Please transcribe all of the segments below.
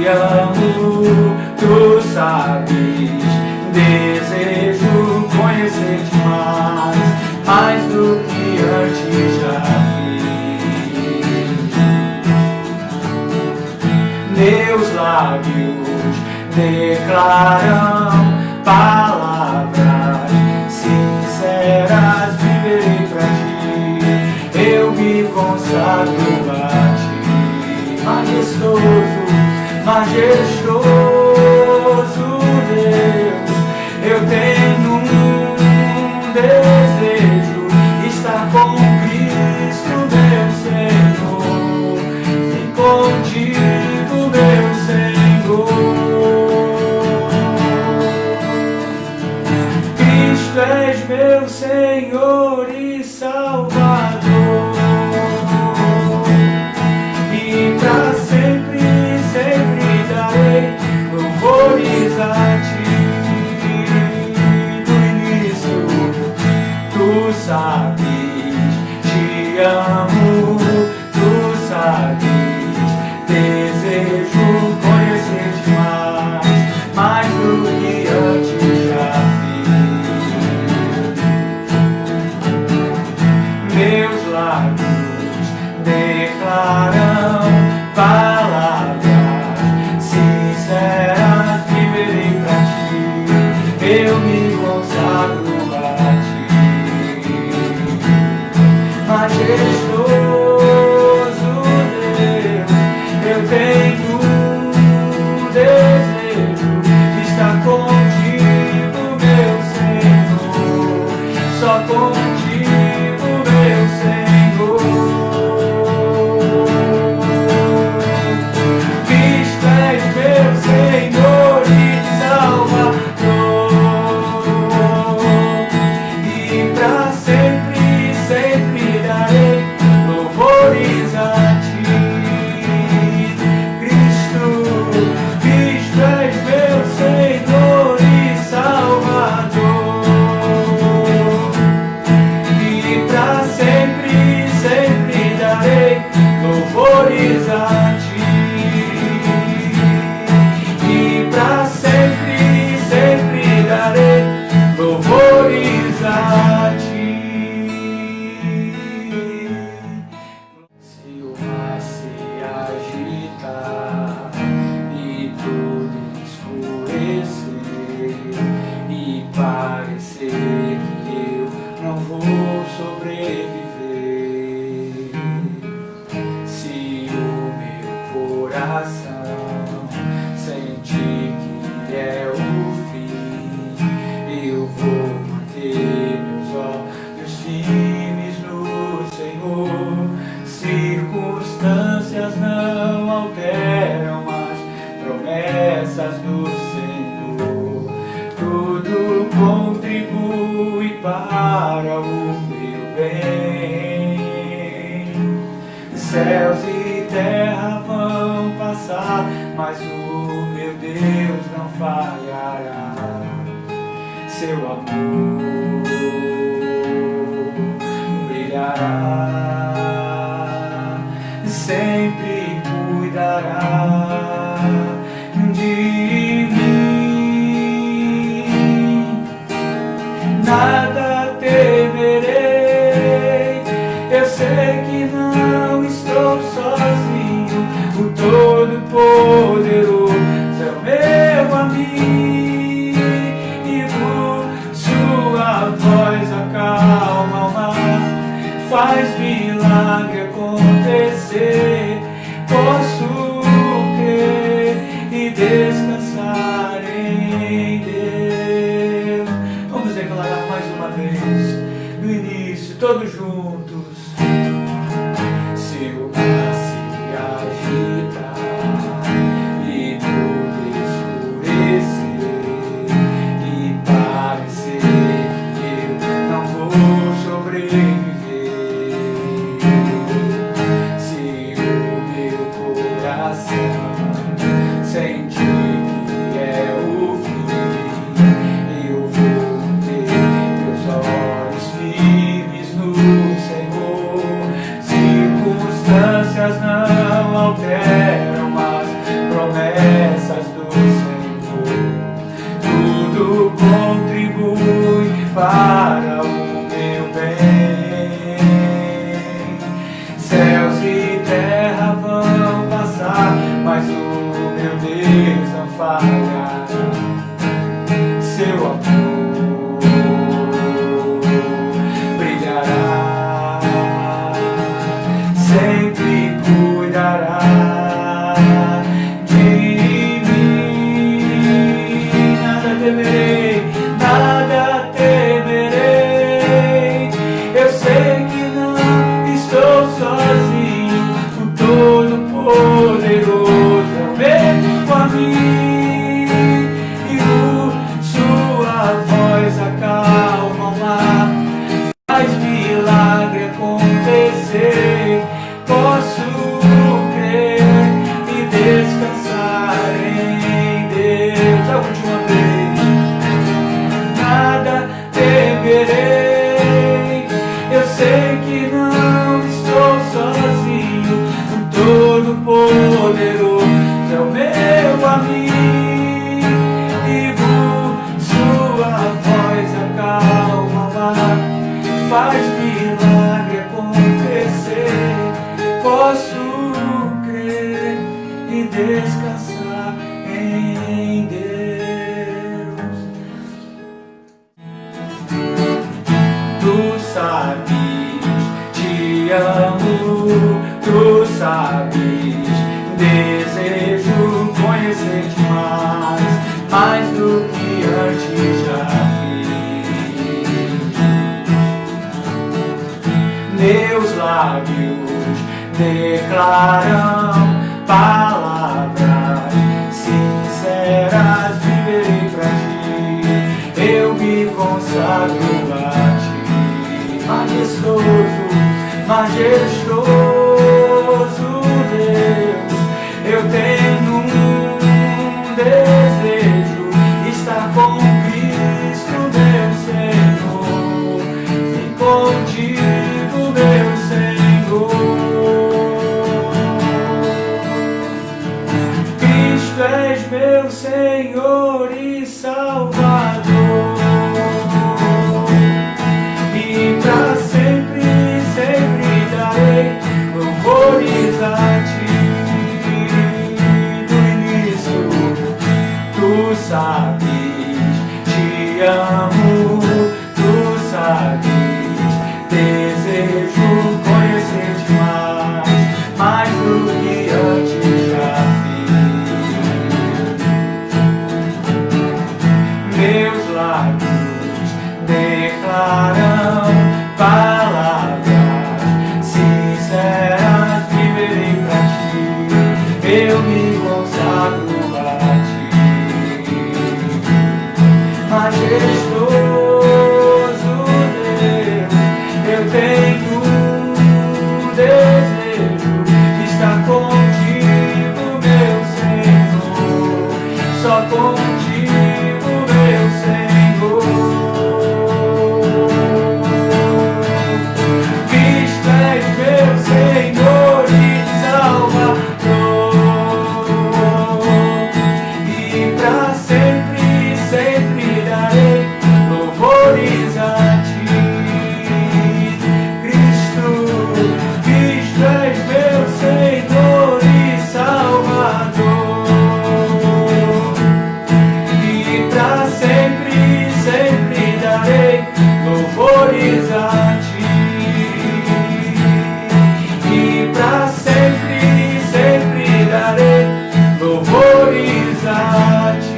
amo, tu sabes, desejo conhecer-te mais do que antes já fiz. Meus lábios declaram palavras sinceras, viverei pra ti, eu me consagro a ti. Majestoso, majestoso Deus, eu tenho um desejo, estar com Cristo, meu Senhor, e contigo, meu Senhor. Cristo és meu Senhor e Salvador, e pra sempre, sempre darei louvores a ti. No início, tu sabes, te amo, tu sabes, desejo conhecer-te mais do que antes já fiz. Meus lábios declaram palavras sinceras, viverei pra ti, eu me consagro a ti. Majestoso Deus, eu tenho um desejo, estar contigo, meu Senhor, só contigo, meu Senhor. Cristo és meu Senhor e Salvador, e pra sempre, sempre darei louvores a ti. Cristo és meu Senhor e Salvador, e pra sempre, sempre darei louvores a ti. E pra sempre, sempre darei louvores a ti. Se o mar se agitar e tudo escurecer e parecer que eu não vou sobreviver, se o meu coração sentir que é o fim, eu vou manter meus olhos firmes no Senhor. Circunstâncias não alteram as promessas do Senhor, tudo contribui para o meu bem. Céus e terra vão passar, mas o meu Deus não falhará. Seu amor brilhará, sempre cuidará de mim. Nada temerei, eu sei que não estou sozinho, o Todo-Poderoso é o meu amigo, sua voz acalma o mar, faz milagre acontecer. Posso crer e descansar em Deus. Vamos declarar mais uma vez, no início, todos juntos. Se o mar se agitar e tudo escurecer e parecer que eu não vou sobreviver, se o meu coração sentir que é o fim, eu vou ter meus olhos firmes no Senhor. Circunstâncias não alteram as promessas falhar. Seu amor brilhará, sempre cuidará de mim. Nada temerei, nada temerei. Eu sei que não estou sozinho. O Todo-Poderoso é o mesmo a mim, e sua voz acalma o mar, faz milagre acontecer. Posso crer e descansar em Deus. A última vez, nada temerei. Eu sei que não estou sozinho. O Todo-Poderoso é o meu amigo, e sua voz acalma o mar, faz milagre acontecer. Posso crer e descansar em Deus. Tu sabes, te amo, tu sabes, desejo conhecer-te mais do que antes já fiz. Meus lábios declaram palavras sinceras, viverei pra ti, eu me consagro a ti. Majestoso, majestoso Deus, eu tenho um desejo, estar com Cristo, meu Senhor, e contigo, meu Senhor. Cristo és meu Senhor e Salvador, e pra sempre, sempre darei louvores a ti. Do início, tu sabes, te amo, tu sabes, desejo conhecer-te mais do que antes já fiz. Meus lábios declaram palavras sinceras, viverei pra ti, eu me consagro a ti. Majestoso Deus, eu tenho um desejo, estar contigo, meu Senhor, só contigo, meu Senhor. Cristo és meu Senhor e Salvador, e pra sempre, sempre darei louvores a ti. Cristo, Cristo és meu Senhor e Salvador, e pra sempre, sempre darei louvores a ti. E pra sempre, sempre darei louvores a ti.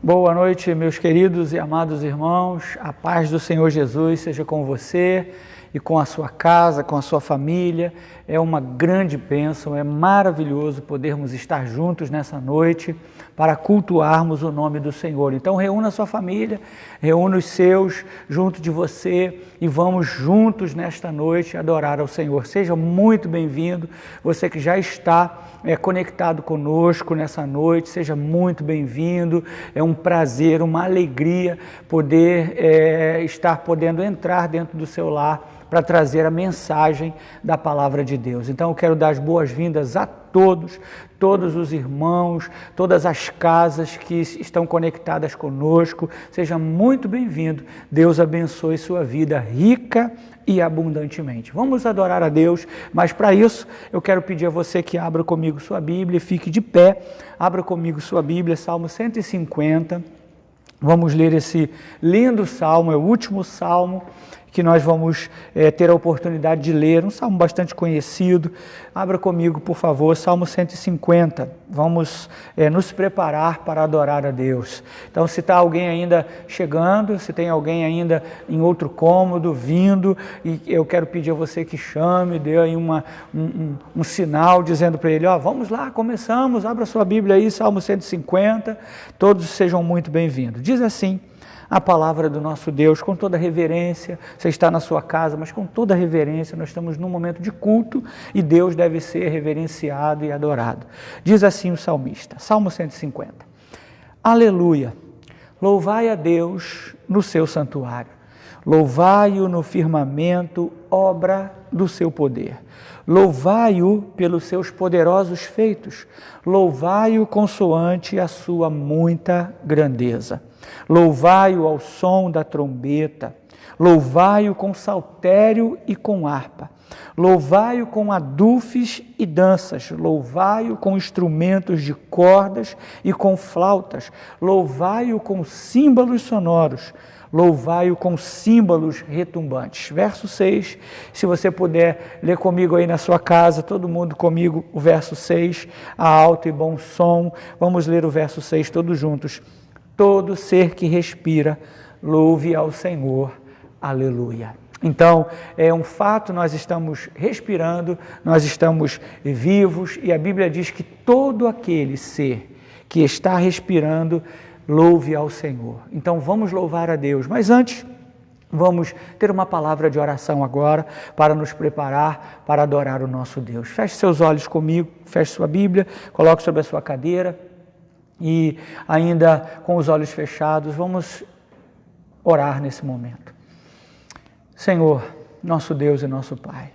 Boa noite, meus queridos e amados irmãos. A paz do Senhor Jesus seja com você e com a sua casa, com a sua família. É uma grande bênção, é maravilhoso podermos estar juntos nessa noite para cultuarmos o nome do Senhor. Então reúna a sua família, reúna os seus junto de você e vamos juntos nesta noite adorar ao Senhor. Seja muito bem-vindo, você que já está conectado conosco nessa noite, seja muito bem-vindo. É um prazer, uma alegria poder estar podendo entrar dentro do seu lar para trazer a mensagem da palavra de Deus. Então eu quero dar as boas-vindas a todos os irmãos, todas as casas que estão conectadas conosco. Seja muito bem-vindo. Deus abençoe sua vida rica e abundantemente. Vamos adorar a Deus, mas para isso eu quero pedir a você que abra comigo sua Bíblia, fique de pé, abra comigo sua Bíblia, Salmo 150. Vamos ler esse lindo salmo, é o último salmo que nós vamos ter a oportunidade de ler, um salmo bastante conhecido. Abra comigo, por favor, Salmo 150. Vamos nos preparar para adorar a Deus. Então, se está alguém ainda chegando, se tem alguém ainda em outro cômodo, vindo, e eu quero pedir a você que chame, dê aí um sinal dizendo para ele, vamos lá, começamos, abra sua Bíblia aí, Salmo 150, todos sejam muito bem-vindos. Diz assim a palavra do nosso Deus, com toda reverência. Você está na sua casa, mas com toda reverência, nós estamos num momento de culto e Deus deve ser reverenciado e adorado. Diz assim o salmista, Salmo 150. Aleluia, louvai a Deus no seu santuário, louvai-o no firmamento, obra do seu poder. Louvai-o pelos seus poderosos feitos, louvai-o consoante a sua muita grandeza. Louvai-o ao som da trombeta, louvai-o com saltério e com harpa, louvai-o com adufes e danças, louvai-o com instrumentos de cordas e com flautas, louvai-o com símbolos sonoros, louvai-o com símbolos retumbantes. Verso 6, se você puder ler comigo aí na sua casa, todo mundo comigo, o verso 6, a alto e bom som. Vamos ler o verso 6 todos juntos. Todo ser que respira, louve ao Senhor. Aleluia. Então, é um fato, nós estamos respirando, nós estamos vivos, e a Bíblia diz que todo aquele ser que está respirando, louve ao Senhor. Então, vamos louvar a Deus. Mas antes, vamos ter uma palavra de oração agora, para nos preparar para adorar o nosso Deus. Feche seus olhos comigo, feche sua Bíblia, coloque sobre a sua cadeira. E ainda com os olhos fechados, vamos orar nesse momento. Senhor, nosso Deus e nosso Pai,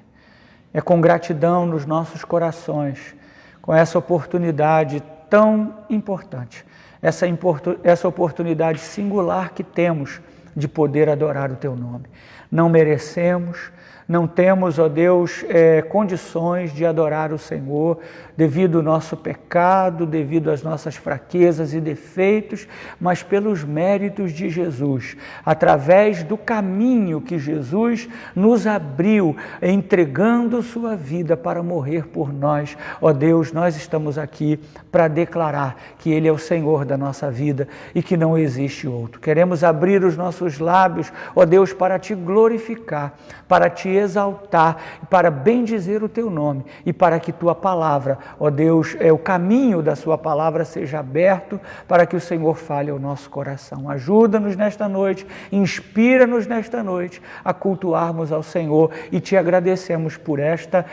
é com gratidão nos nossos corações, com essa oportunidade tão importante, essa oportunidade singular que temos de poder adorar o Teu nome. Não merecemos, não temos, ó Deus, condições de adorar o Senhor devido ao nosso pecado, devido às nossas fraquezas e defeitos, mas pelos méritos de Jesus, através do caminho que Jesus nos abriu, entregando sua vida para morrer por nós. Ó Deus, nós estamos aqui para declarar que Ele é o Senhor da nossa vida e que não existe outro. Queremos abrir os nossos lábios, ó Deus, para Te glorificar, para Te exaltar, para bendizer o Teu nome e para que Tua palavra, ó Deus, o caminho da Sua palavra seja aberto para que o Senhor fale ao nosso coração. Ajuda-nos nesta noite, inspira-nos nesta noite a cultuarmos ao Senhor e Te agradecemos por esta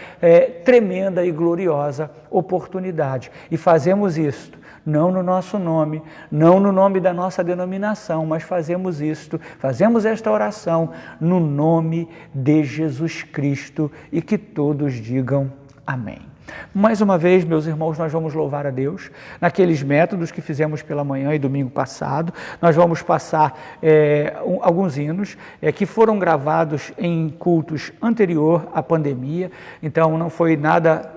tremenda e gloriosa oportunidade. E fazemos isto não no nosso nome, não no nome da nossa denominação, mas fazemos esta oração no nome de Jesus Cristo e que todos digam amém. Mais uma vez, meus irmãos, nós vamos louvar a Deus naqueles métodos que fizemos pela manhã e domingo passado. Nós vamos passar alguns hinos que foram gravados em cultos anterior à pandemia, então não foi nada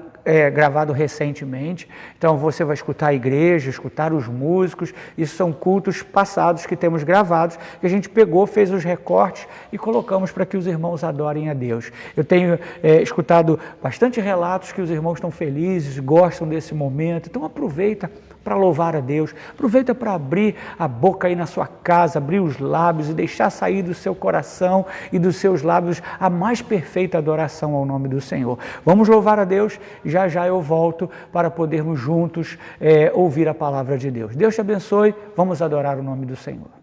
gravado recentemente, então você vai escutar a igreja, escutar os músicos, isso são cultos passados que temos gravados, que a gente pegou, fez os recortes e colocamos para que os irmãos adorem a Deus. Eu tenho escutado bastante relatos que os irmãos estão felizes, gostam desse momento, então aproveita para louvar a Deus. Aproveita para abrir a boca aí na sua casa, abrir os lábios e deixar sair do seu coração e dos seus lábios a mais perfeita adoração ao nome do Senhor. Vamos louvar a Deus, já já eu volto para podermos juntos ouvir a palavra de Deus. Deus te abençoe, vamos adorar o nome do Senhor.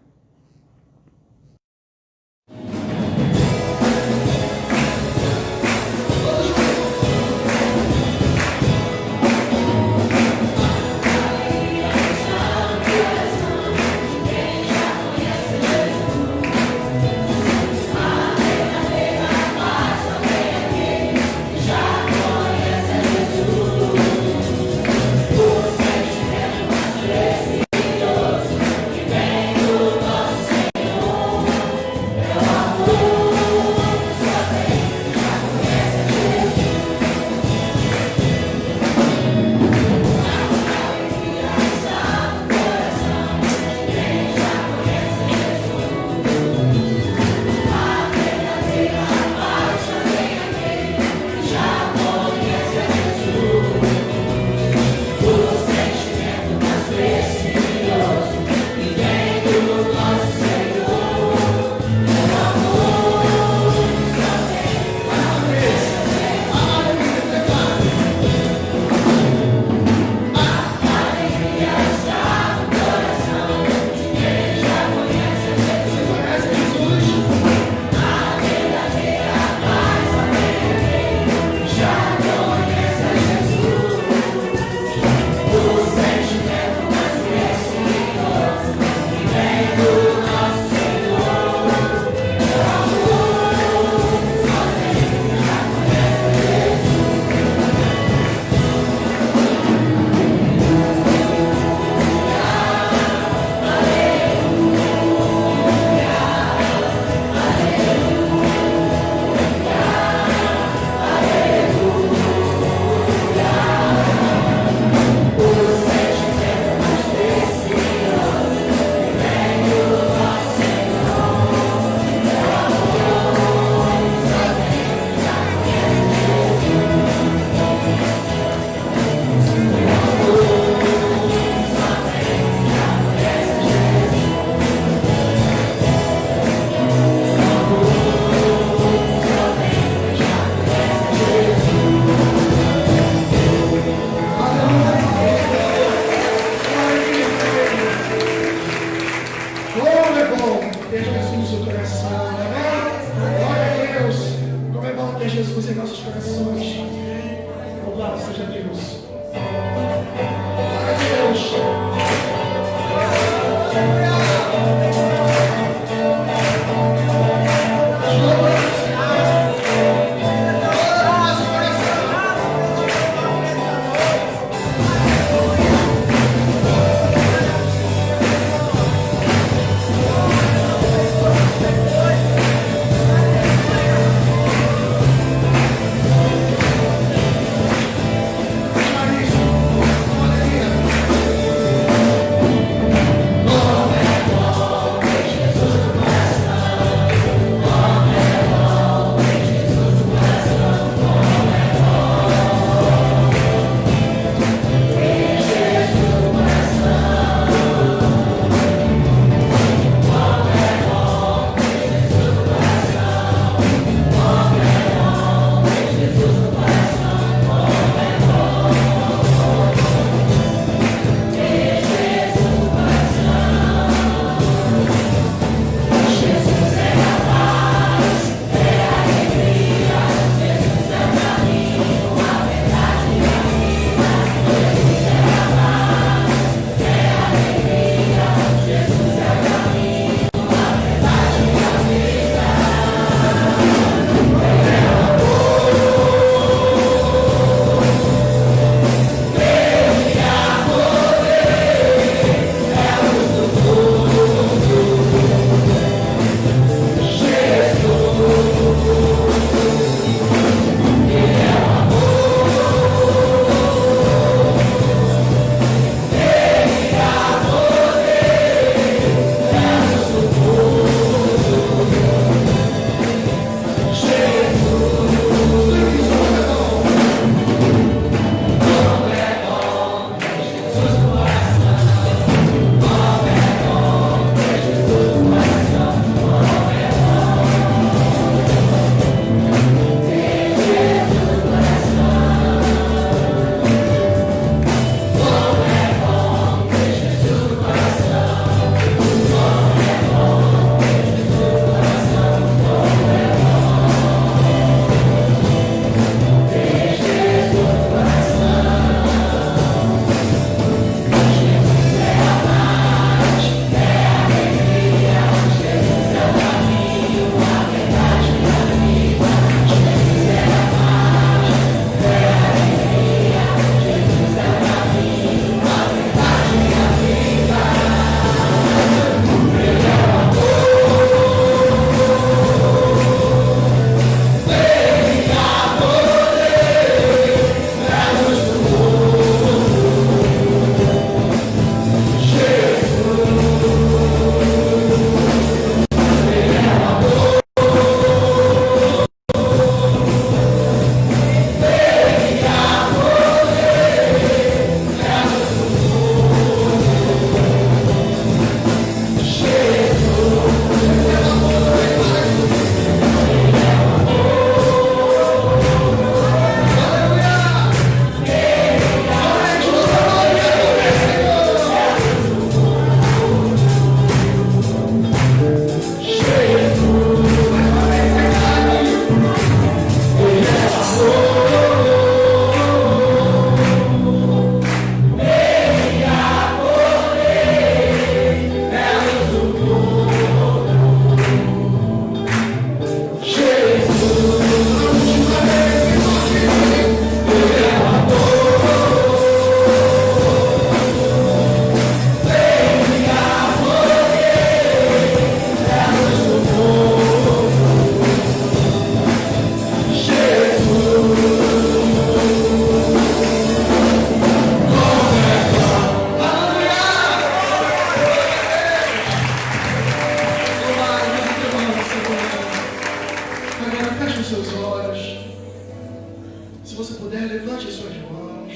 Levante as suas mãos.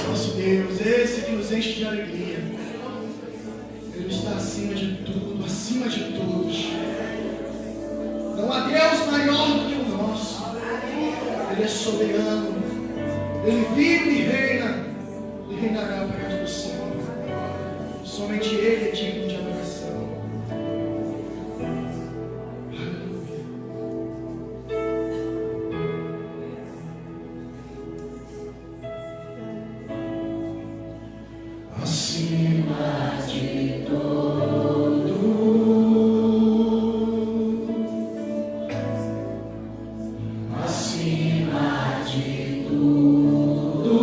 Nosso Deus, esse que nos enche de alegria. Ele está acima de tudo, acima de todos. Não há Deus maior do que o nosso. Ele é soberano. Ele vive e reina. E reinará para todo sempre. Somente Ele é digno de adoração. Aleluia. Acima de todo, acima de tudo,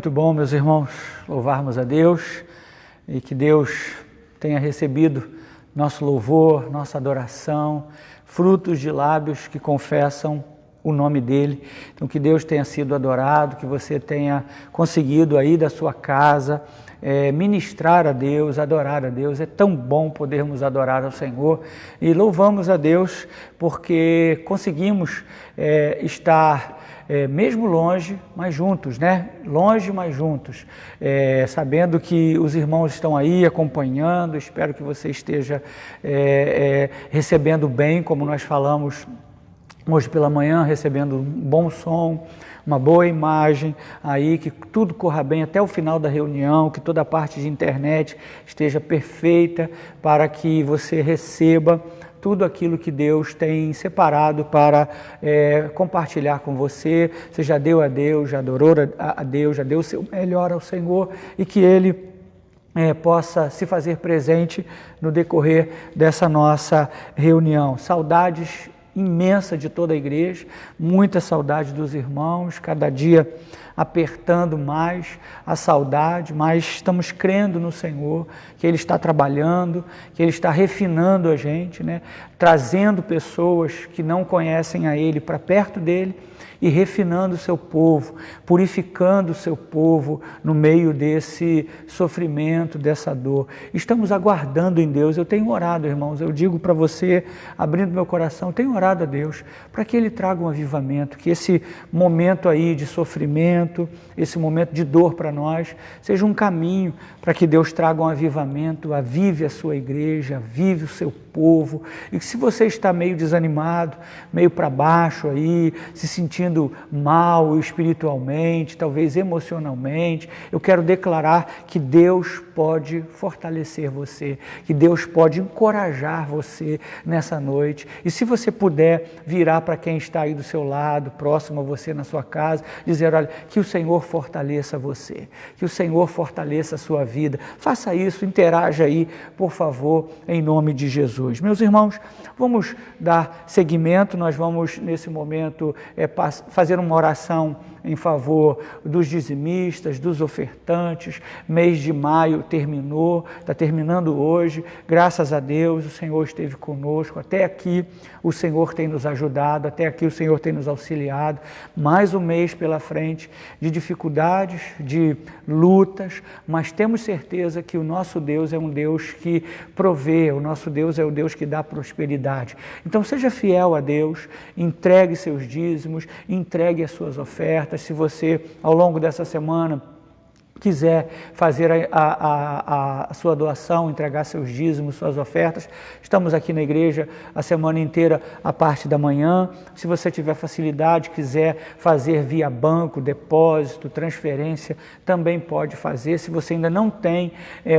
muito bom, meus irmãos, louvarmos a Deus e que Deus tenha recebido nosso louvor, nossa adoração, frutos de lábios que confessam o nome dEle. Então, que Deus tenha sido adorado, que você tenha conseguido aí da sua casa ministrar a Deus, adorar a Deus. É tão bom podermos adorar ao Senhor e louvamos a Deus porque conseguimos estar mesmo longe, mas juntos, né? Longe, mas juntos, sabendo que os irmãos estão aí acompanhando. Espero que você esteja recebendo bem, como nós falamos hoje pela manhã, recebendo um bom som, uma boa imagem aí, que tudo corra bem até o final da reunião, que toda a parte de internet esteja perfeita para que você receba tudo aquilo que Deus tem separado para compartilhar com você. Você já deu a Deus, já adorou a Deus, já deu o seu melhor ao Senhor e que Ele possa se fazer presente no decorrer dessa nossa reunião. Saudades imensa de toda a igreja, muita saudade dos irmãos, cada dia apertando mais a saudade, mas estamos crendo no Senhor, que Ele está trabalhando, que Ele está refinando a gente, né? Trazendo pessoas que não conhecem a Ele para perto dEle e refinando o seu povo, purificando o seu povo no meio desse sofrimento, dessa dor. Estamos aguardando em Deus. Eu tenho orado, irmãos, eu digo para você, abrindo meu coração, tenho orado a Deus para que Ele traga um avivamento, que esse momento aí de sofrimento, esse momento de dor para nós, seja um caminho para que Deus traga um avivamento, avive a sua igreja, avive o seu povo, e que se você está meio desanimado, meio para baixo aí, se sentindo mal espiritualmente, talvez emocionalmente, eu quero declarar que Deus pode fortalecer você, que Deus pode encorajar você nessa noite. E se você puder virar para quem está aí do seu lado, próximo a você na sua casa, dizer, olha, que o Senhor fortaleça você, que o Senhor fortaleça a sua vida. Faça isso, interaja aí, por favor, em nome de Jesus. Meus irmãos, vamos dar seguimento, nós vamos nesse momento fazer uma oração em favor dos dizimistas, dos ofertantes. Mês de maio terminou, está terminando hoje, graças a Deus o Senhor esteve conosco, até aqui o Senhor tem nos ajudado, até aqui o Senhor tem nos auxiliado. Mais um mês pela frente de dificuldades, de lutas, mas temos certeza que o nosso Deus é um Deus que provê, o nosso Deus é o Deus que dá prosperidade. Então seja fiel a Deus, entregue seus dízimos, entregue as suas ofertas. Se você, ao longo dessa semana, quiser fazer a sua doação, entregar seus dízimos, suas ofertas, estamos aqui na igreja a semana inteira, a parte da manhã. Se você tiver facilidade, quiser fazer via banco, depósito, transferência, também pode fazer. Se você ainda não tem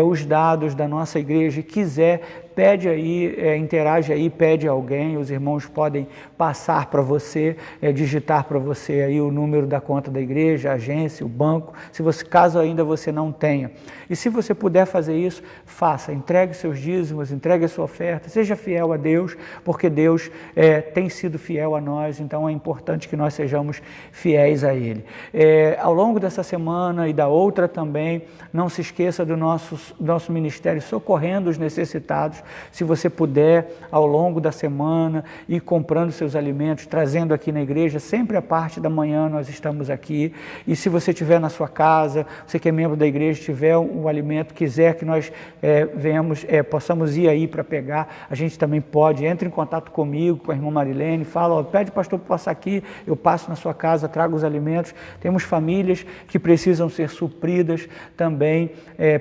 os dados da nossa igreja e quiser, pede aí, interage aí, pede a alguém, os irmãos podem passar para você, digitar para você aí o número da conta da igreja, a agência, o banco, se você, caso ainda você não tenha. E se você puder fazer isso, faça, entregue seus dízimos, entregue a sua oferta, seja fiel a Deus, porque Deus tem sido fiel a nós, então é importante que nós sejamos fiéis a Ele. Ao longo dessa semana e da outra também, não se esqueça do nosso ministério Socorrendo os Necessitados. Se você puder, ao longo da semana, ir comprando seus alimentos, trazendo aqui na igreja, sempre a parte da manhã nós estamos aqui. E se você estiver na sua casa, você que é membro da igreja, tiver um alimento, quiser que nós possamos ir aí para pegar, a gente também pode. Entre em contato comigo, com a irmã Marilene, fala, pede pastor para passar aqui, eu passo na sua casa, trago os alimentos. Temos famílias que precisam ser supridas também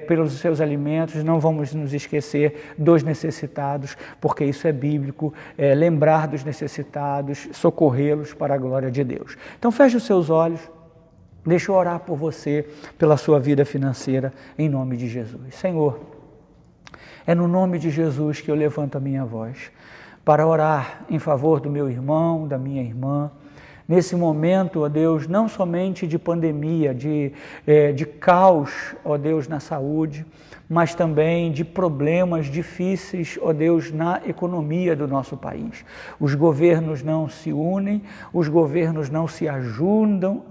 pelos seus alimentos. Não vamos nos esquecer dos necessitados, porque isso é bíblico, lembrar dos necessitados, socorrê-los para a glória de Deus. Então feche os seus olhos, deixa eu orar por você, pela sua vida financeira, em nome de Jesus. Senhor, é no nome de Jesus que eu levanto a minha voz, para orar em favor do meu irmão, da minha irmã, nesse momento, ó Deus, não somente de pandemia, de caos, ó Deus, na saúde, mas também de problemas difíceis, ó Deus, na economia do nosso país. Os governos não se unem, os governos não se ajudam,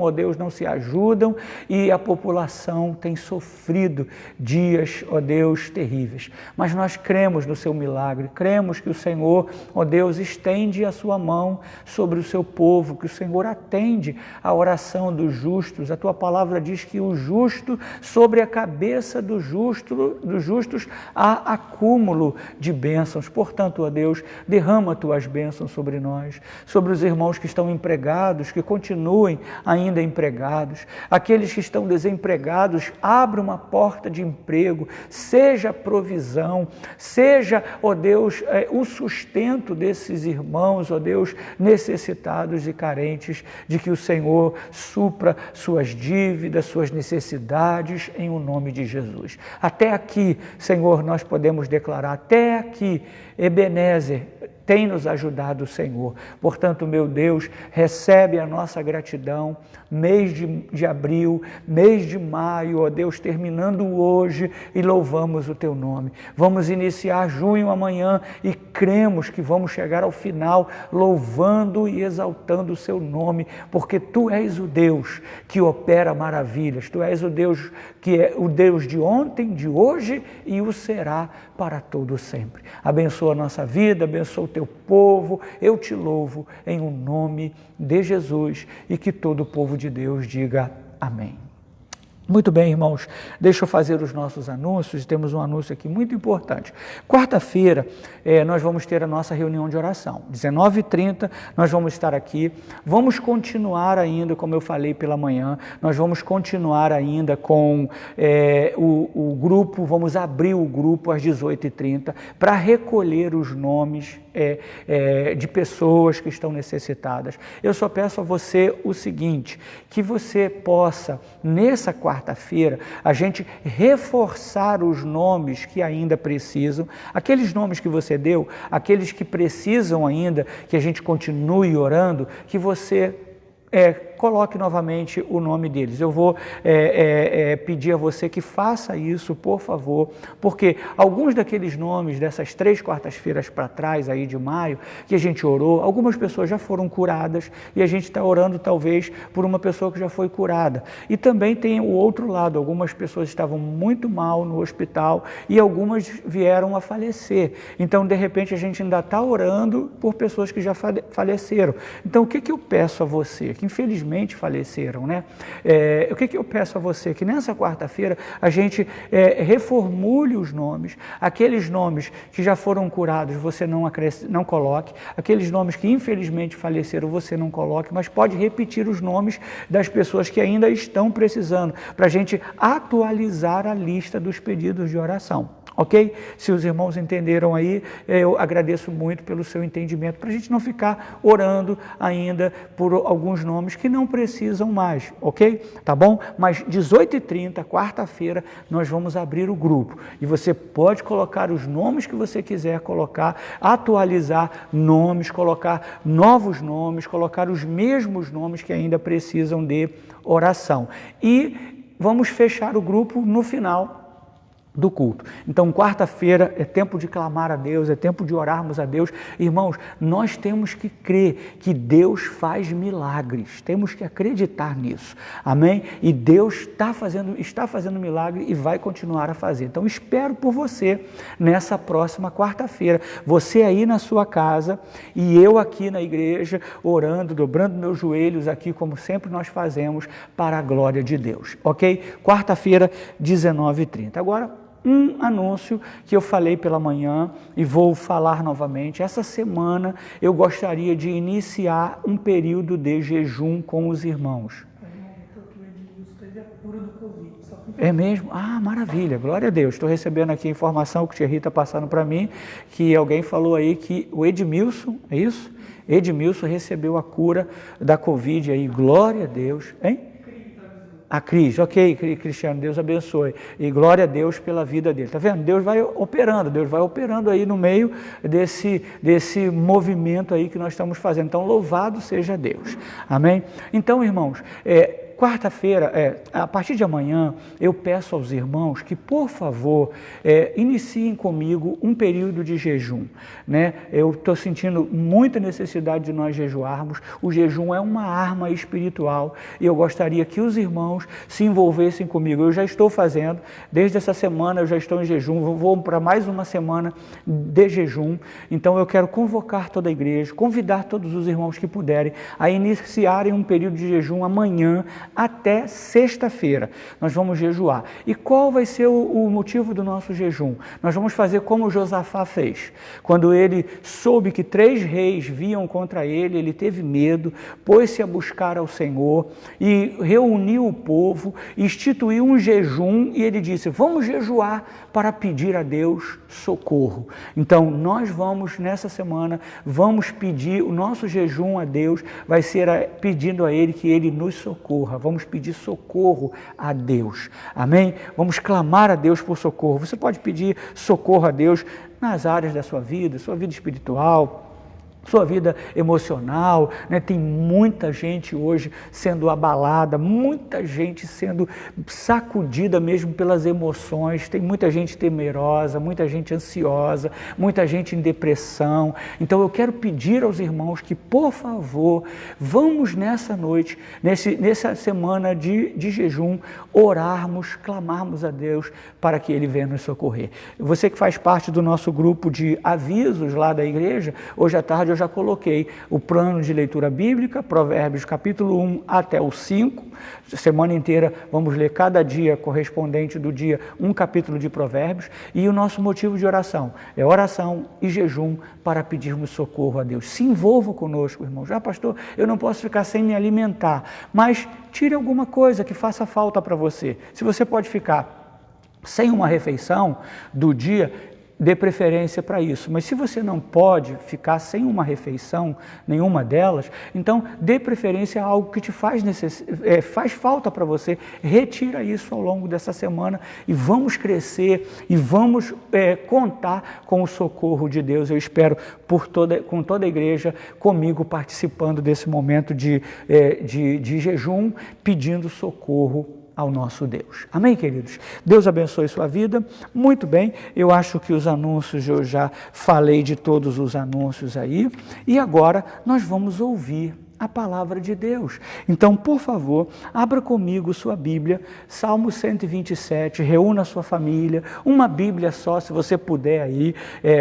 ó Deus, não se ajudam, e a população tem sofrido dias, ó Deus, terríveis. Mas nós cremos no seu milagre, cremos que o Senhor, ó Deus, estende a sua mão sobre o seu povo, que o Senhor atende a oração dos justos. A tua palavra diz que o justo, sobre a cabeça dos justos há acúmulo de bênçãos. Portanto, ó Deus, derrama tuas bênçãos sobre nós, sobre os irmãos que estão empregados, que continuem ainda empregados, aqueles que estão desempregados, abre uma porta de emprego, seja provisão, seja, ó Deus, o sustento desses irmãos, ó Deus, necessitados e carentes, de que o Senhor supra suas dívidas, suas necessidades, em o nome de Jesus. Até aqui, Senhor, nós podemos declarar, até aqui, Ebenezer, tem nos ajudado o Senhor. Portanto, meu Deus, recebe a nossa gratidão, mês de abril, mês de maio, ó Deus, terminando hoje, e louvamos o teu nome. Vamos iniciar junho amanhã e cremos que vamos chegar ao final louvando e exaltando o seu nome, porque tu és o Deus que opera maravilhas, tu és o Deus que é o Deus de ontem, de hoje e o será para todo sempre. Abençoa a nossa vida, abençoa o teu povo, eu te louvo em o nome de Jesus, e que todo o povo de Deus diga amém. Muito bem, irmãos, deixa eu fazer os nossos anúncios. Temos um anúncio aqui muito importante. Quarta-feira nós vamos ter a nossa reunião de oração, 19h30 nós vamos estar aqui, vamos continuar ainda, como eu falei pela manhã, nós vamos continuar ainda com o grupo, vamos abrir o grupo às 18h30 para recolher os nomes de pessoas que estão necessitadas. Eu só peço a você o seguinte, que você possa, nessa quarta-feira, a gente reforçar os nomes que ainda precisam, aqueles nomes que você deu, aqueles que precisam ainda, que a gente continue orando, que você coloque novamente o nome deles. Eu vou pedir a você que faça isso, por favor, porque alguns daqueles nomes dessas 3 quartas-feiras para trás, aí de maio, que a gente orou, algumas pessoas já foram curadas e a gente está orando talvez por uma pessoa que já foi curada. E também tem o outro lado, algumas pessoas estavam muito mal no hospital e algumas vieram a falecer. Então, de repente, a gente ainda está orando por pessoas que já faleceram. Então, o que eu peço a você? Que infelizmente faleceram, né? O que eu peço a você? Que nessa quarta-feira a gente reformule os nomes, aqueles nomes que já foram curados você não coloque, aqueles nomes que infelizmente faleceram você não coloque, mas pode repetir os nomes das pessoas que ainda estão precisando, para a gente atualizar a lista dos pedidos de oração. Ok? Se os irmãos entenderam aí, eu agradeço muito pelo seu entendimento, para a gente não ficar orando ainda por alguns nomes que não precisam mais, ok? Tá bom? Mas 18h30, quarta-feira, nós vamos abrir o grupo e você pode colocar os nomes que você quiser colocar, atualizar nomes, colocar novos nomes, colocar os mesmos nomes que ainda precisam de oração. E vamos fechar o grupo no final do culto. Então, quarta-feira é tempo de clamar a Deus, é tempo de orarmos a Deus. Irmãos, nós temos que crer que Deus faz milagres, temos que acreditar nisso, amém? E Deus está fazendo milagre e vai continuar a fazer. Então, espero por você nessa próxima quarta-feira, você aí na sua casa e eu aqui na igreja, orando, dobrando meus joelhos aqui, como sempre nós fazemos, para a glória de Deus, ok? Quarta-feira, 19h30. Agora, um anúncio que eu falei pela manhã e vou falar novamente. Essa semana eu gostaria de iniciar um período de jejum com os irmãos. É mesmo? Ah, maravilha, glória a Deus. Estou recebendo aqui a informação que o Tia Rita está passando para mim, que alguém falou aí que o Edmilson, é isso? Edmilson recebeu a cura da Covid aí, glória a Deus, hein? A Cris, ok, Cristiano, Deus abençoe. E glória a Deus pela vida dele. Está vendo? Deus vai operando aí no meio desse movimento aí que nós estamos fazendo. Então, louvado seja Deus. Amém? Então, irmãos, quarta-feira, a partir de amanhã, eu peço aos irmãos que, por favor, iniciem comigo um período de jejum, né? Eu estou sentindo muita necessidade de nós jejuarmos. O jejum é uma arma espiritual e eu gostaria que os irmãos se envolvessem comigo. Eu já estou fazendo, desde essa semana eu já estou em jejum, vou para mais uma semana de jejum. Então eu quero convocar toda a igreja, convidar todos os irmãos que puderem a iniciarem um período de jejum amanhã até sexta-feira. Nós vamos jejuar. E qual vai ser o motivo do nosso jejum? Nós vamos fazer como Josafá fez. Quando ele soube que 3 reis vinham contra ele, ele teve medo, pôs-se a buscar ao Senhor e reuniu o povo, instituiu um jejum e ele disse: vamos jejuar para pedir a Deus socorro. Então nós vamos nessa semana, vamos pedir, o nosso jejum a Deus vai ser pedindo a Ele que Ele nos socorra. Vamos pedir socorro a Deus. Amém? Vamos clamar a Deus por socorro. Você pode pedir socorro a Deus nas áreas da sua vida espiritual, sua vida emocional, né? Tem muita gente hoje sendo abalada, muita gente sendo sacudida mesmo pelas emoções, tem muita gente temerosa, muita gente ansiosa, muita gente em depressão. Então eu quero pedir aos irmãos que, por favor, vamos nessa noite, nessa semana de jejum, orarmos, clamarmos a Deus para que Ele venha nos socorrer. Você que faz parte do nosso grupo de avisos lá da igreja, hoje à tarde eu já coloquei o plano de leitura bíblica, Provérbios capítulo 1 até o 5, semana inteira vamos ler cada dia correspondente do dia um capítulo de Provérbios, e o nosso motivo de oração é oração e jejum para pedirmos socorro a Deus. Se envolva conosco, irmão. Já, pastor, eu não posso ficar sem me alimentar, mas tire alguma coisa que faça falta para você. Se você pode ficar sem uma refeição do dia, dê preferência para isso. Mas se você não pode ficar sem uma refeição, nenhuma delas, então dê preferência a algo que te faz falta para você. Retira isso ao longo dessa semana e vamos crescer e vamos contar com o socorro de Deus. Eu espero com toda a igreja comigo participando desse momento de jejum, pedindo socorro ao nosso Deus. Amém, queridos? Deus abençoe sua vida. Muito bem, eu acho que os anúncios, eu já falei de todos os anúncios aí, e agora nós vamos ouvir a palavra de Deus. Então, por favor, abra comigo sua Bíblia, Salmo 127, reúna a sua família, uma Bíblia só, se você puder aí,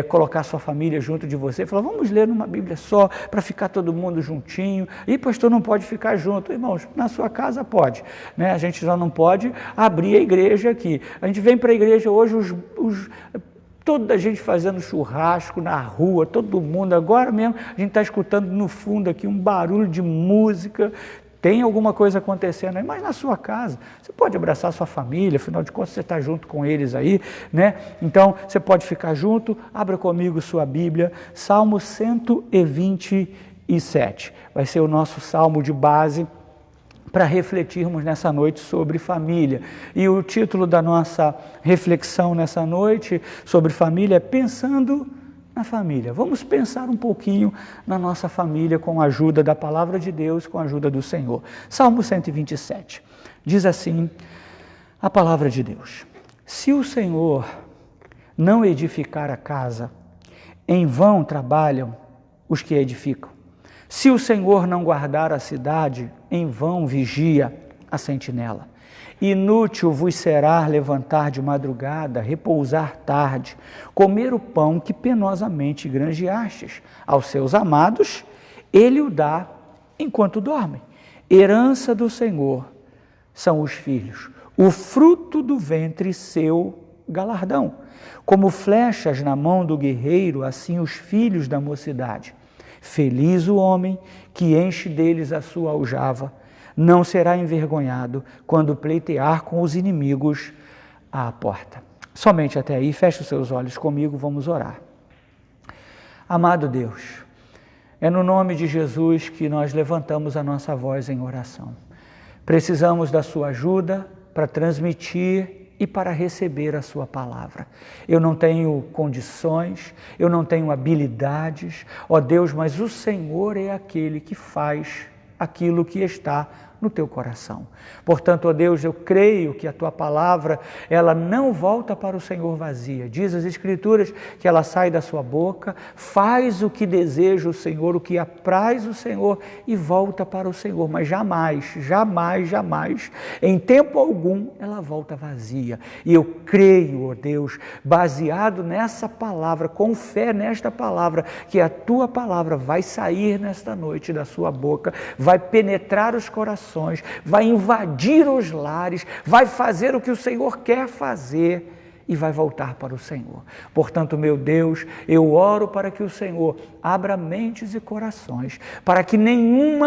colocar sua família junto de você, falar, vamos ler numa Bíblia só, para ficar todo mundo juntinho. E pastor, não pode ficar junto. Irmãos, na sua casa pode, né? A gente já não pode abrir a igreja aqui. A gente vem para a igreja hoje, toda a gente fazendo churrasco na rua, todo mundo. Agora mesmo a gente está escutando no fundo aqui um barulho de música, tem alguma coisa acontecendo aí, mas na sua casa, você pode abraçar a sua família, afinal de contas você está junto com eles aí, né? Então você pode ficar junto, abra comigo sua Bíblia, Salmo 127, vai ser o nosso salmo de base, para refletirmos nessa noite sobre família. E o título da nossa reflexão nessa noite sobre família é Pensando na Família. Vamos pensar um pouquinho na nossa família com a ajuda da Palavra de Deus, com a ajuda do Senhor. Salmo 127, diz assim a Palavra de Deus: se o Senhor não edificar a casa, em vão trabalham os que edificam. Se o Senhor não guardar a cidade, em vão vigia a sentinela. Inútil vos será levantar de madrugada, repousar tarde, comer o pão que penosamente granjeastes. Aos seus amados, ele o dá enquanto dormem. Herança do Senhor são os filhos, o fruto do ventre seu galardão. Como flechas na mão do guerreiro, assim os filhos da mocidade. Feliz o homem que enche deles a sua aljava, não será envergonhado quando pleitear com os inimigos à porta. Somente até aí, feche os seus olhos comigo, vamos orar. Amado Deus, é no nome de Jesus que nós levantamos a nossa voz em oração. Precisamos da sua ajuda para transmitir e para receber a sua palavra. Eu não tenho condições, eu não tenho habilidades, ó Deus, mas o Senhor é aquele que faz aquilo que está no teu coração. Portanto, ó Deus, eu creio que a tua palavra, ela não volta para o Senhor vazia. Diz as Escrituras que ela sai da sua boca, faz o que deseja o Senhor, o que apraz o Senhor e volta para o Senhor. Mas jamais, jamais, jamais, em tempo algum, ela volta vazia. E eu creio, ó Deus, baseado nessa palavra, com fé nesta palavra, que a tua palavra vai sair nesta noite da sua boca, vai penetrar os corações, vai invadir os lares, vai fazer o que o Senhor quer fazer e vai voltar para o Senhor. Portanto, meu Deus, eu oro para que o Senhor abra mentes e corações, para que nenhum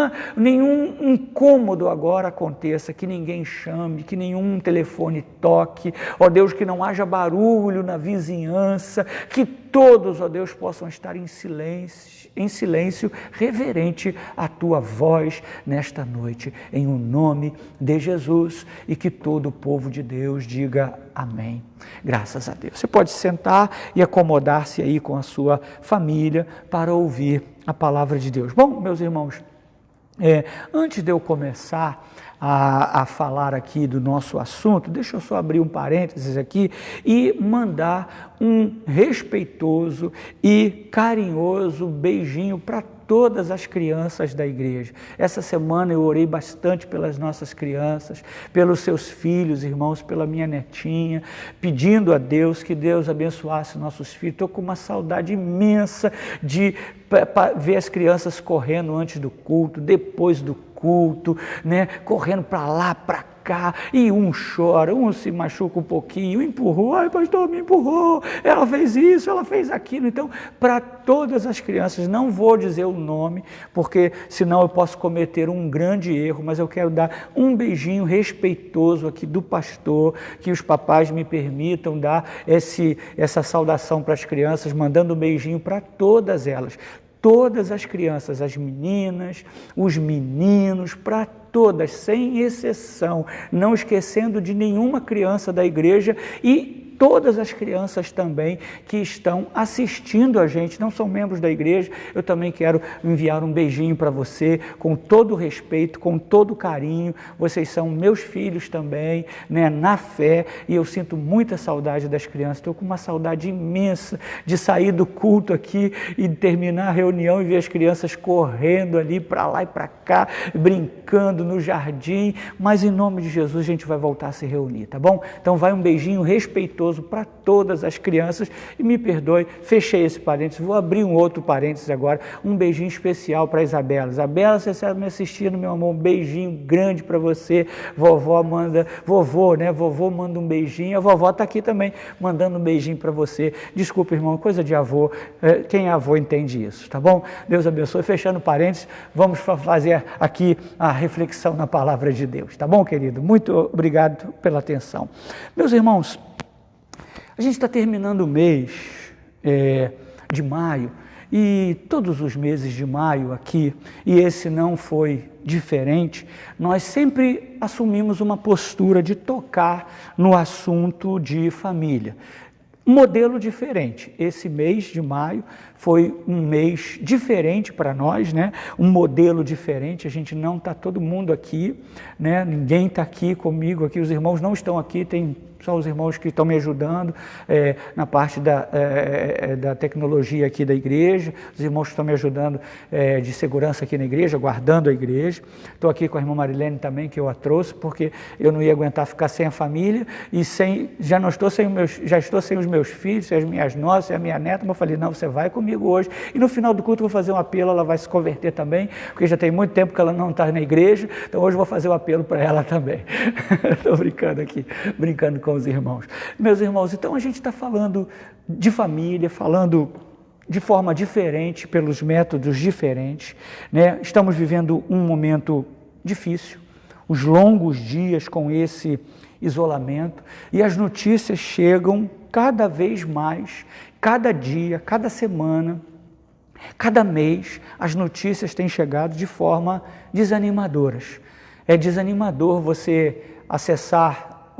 incômodo agora aconteça, que ninguém chame, que nenhum telefone toque, ó Deus, que não haja barulho na vizinhança, que todos, ó Deus, possam estar em silêncio reverente à tua voz nesta noite, em o nome de Jesus, e que todo o povo de Deus diga amém. Graças a Deus. Você pode sentar e acomodar-se aí com a sua família para ouvir a palavra de Deus. Bom, meus irmãos, antes de eu começar a falar aqui do nosso assunto, deixa eu só abrir um parênteses aqui e mandar um respeitoso e carinhoso beijinho para todas as crianças da igreja. Essa semana eu orei bastante pelas nossas crianças, pelos seus filhos, irmãos, pela minha netinha, pedindo a Deus que Deus abençoasse nossos filhos. Estou com uma saudade imensa de ver as crianças correndo antes do culto, depois do culto, né? Correndo para lá, para cá, e um chora, um se machuca um pouquinho, empurrou, ai pastor, me empurrou, ela fez isso, ela fez aquilo. Então, para todas as crianças, não vou dizer o nome, porque senão eu posso cometer um grande erro, mas eu quero dar um beijinho respeitoso aqui do pastor, que os papais me permitam dar essa saudação para as crianças, mandando um beijinho para todas elas. Todas as crianças, as meninas, os meninos, para todas, sem exceção, não esquecendo de nenhuma criança da igreja e todas as crianças também que estão assistindo a gente, não são membros da igreja. Eu também quero enviar um beijinho para você, com todo o respeito, com todo o carinho. Vocês são meus filhos também, né, na fé, e eu sinto muita saudade das crianças. Estou com uma saudade imensa de sair do culto aqui e terminar a reunião e ver as crianças correndo ali para lá e para cá, brincando no jardim, mas em nome de Jesus a gente vai voltar a se reunir, tá bom? Então vai um beijinho respeitoso para todas as crianças e me perdoe, fechei esse parênteses, vou abrir um outro parênteses agora, um beijinho especial para a Isabela. Isabela, você está me assistindo, meu amor, um beijinho grande para você. Vovô manda um beijinho, a vovó está aqui também mandando um beijinho para você. Desculpa, irmão, coisa de avô, quem é avô entende isso, tá bom? Deus abençoe. Fechando parênteses, vamos fazer aqui a reflexão na palavra de Deus, tá bom, querido? Muito obrigado pela atenção. Meus irmãos, a gente está terminando o mês de maio, e todos os meses de maio aqui, e esse não foi diferente, nós sempre assumimos uma postura de tocar no assunto de família. Modelo diferente. Esse mês de maio foi um mês diferente para nós, né? Um modelo diferente. A gente não está todo mundo aqui, né? Ninguém está aqui comigo, aqui os irmãos não estão aqui, tem só os irmãos que estão me ajudando na parte da tecnologia aqui da igreja, os irmãos que estão me ajudando de segurança aqui na igreja, guardando a igreja. Estou aqui com a irmã Marilene também, que eu a trouxe, porque eu não ia aguentar ficar sem a família e já estou sem os meus filhos, sem as minhas noras, sem a minha neta, mas eu falei, não, você vai comigo hoje. E no final do culto eu vou fazer um apelo, ela vai se converter também, porque já tem muito tempo que ela não está na igreja, então hoje eu vou fazer um apelo para ela também. Estou brincando aqui, brincando com os irmãos. Meus irmãos, então a gente está falando de família, falando de forma diferente, pelos métodos diferentes, né? Estamos vivendo um momento difícil, os longos dias com esse isolamento, e as notícias chegam cada vez mais, cada dia, cada semana, cada mês, as notícias têm chegado de forma desanimadoras. É desanimador você acessar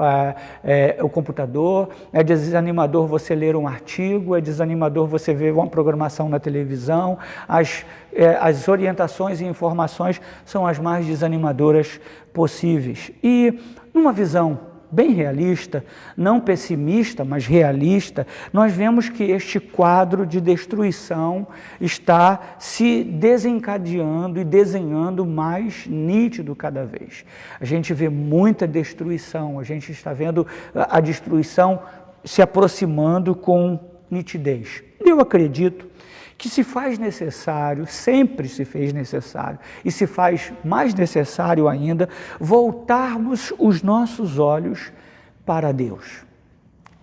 o computador, é desanimador você ler um artigo, é desanimador você ver uma programação na televisão, as orientações e informações são as mais desanimadoras possíveis. E numa visão bem realista, não pessimista, mas realista, nós vemos que este quadro de destruição está se desencadeando e desenhando mais nítido cada vez. A gente vê muita destruição, a gente está vendo a destruição se aproximando com nitidez. Eu acredito que se faz necessário, sempre se fez necessário, e se faz mais necessário ainda, voltarmos os nossos olhos para Deus.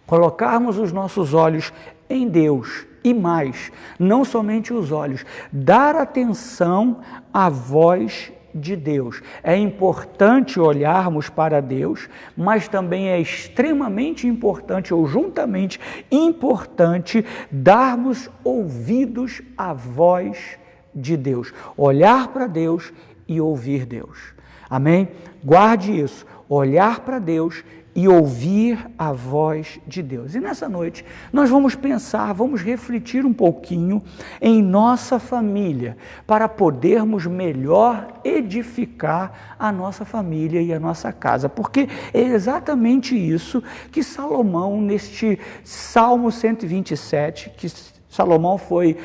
Colocarmos os nossos olhos em Deus, e mais, não somente os olhos, dar atenção à voz de Deus. É importante olharmos para Deus, mas também é extremamente importante, ou juntamente importante, darmos ouvidos à voz de Deus. Olhar para Deus e ouvir Deus. Amém? Guarde isso. Olhar para Deus e ouvir a voz de Deus. E nessa noite nós vamos pensar, vamos refletir um pouquinho em nossa família, para podermos melhor edificar a nossa família e a nossa casa, porque é exatamente isso que Salomão, neste Salmo 127, que Salomão foi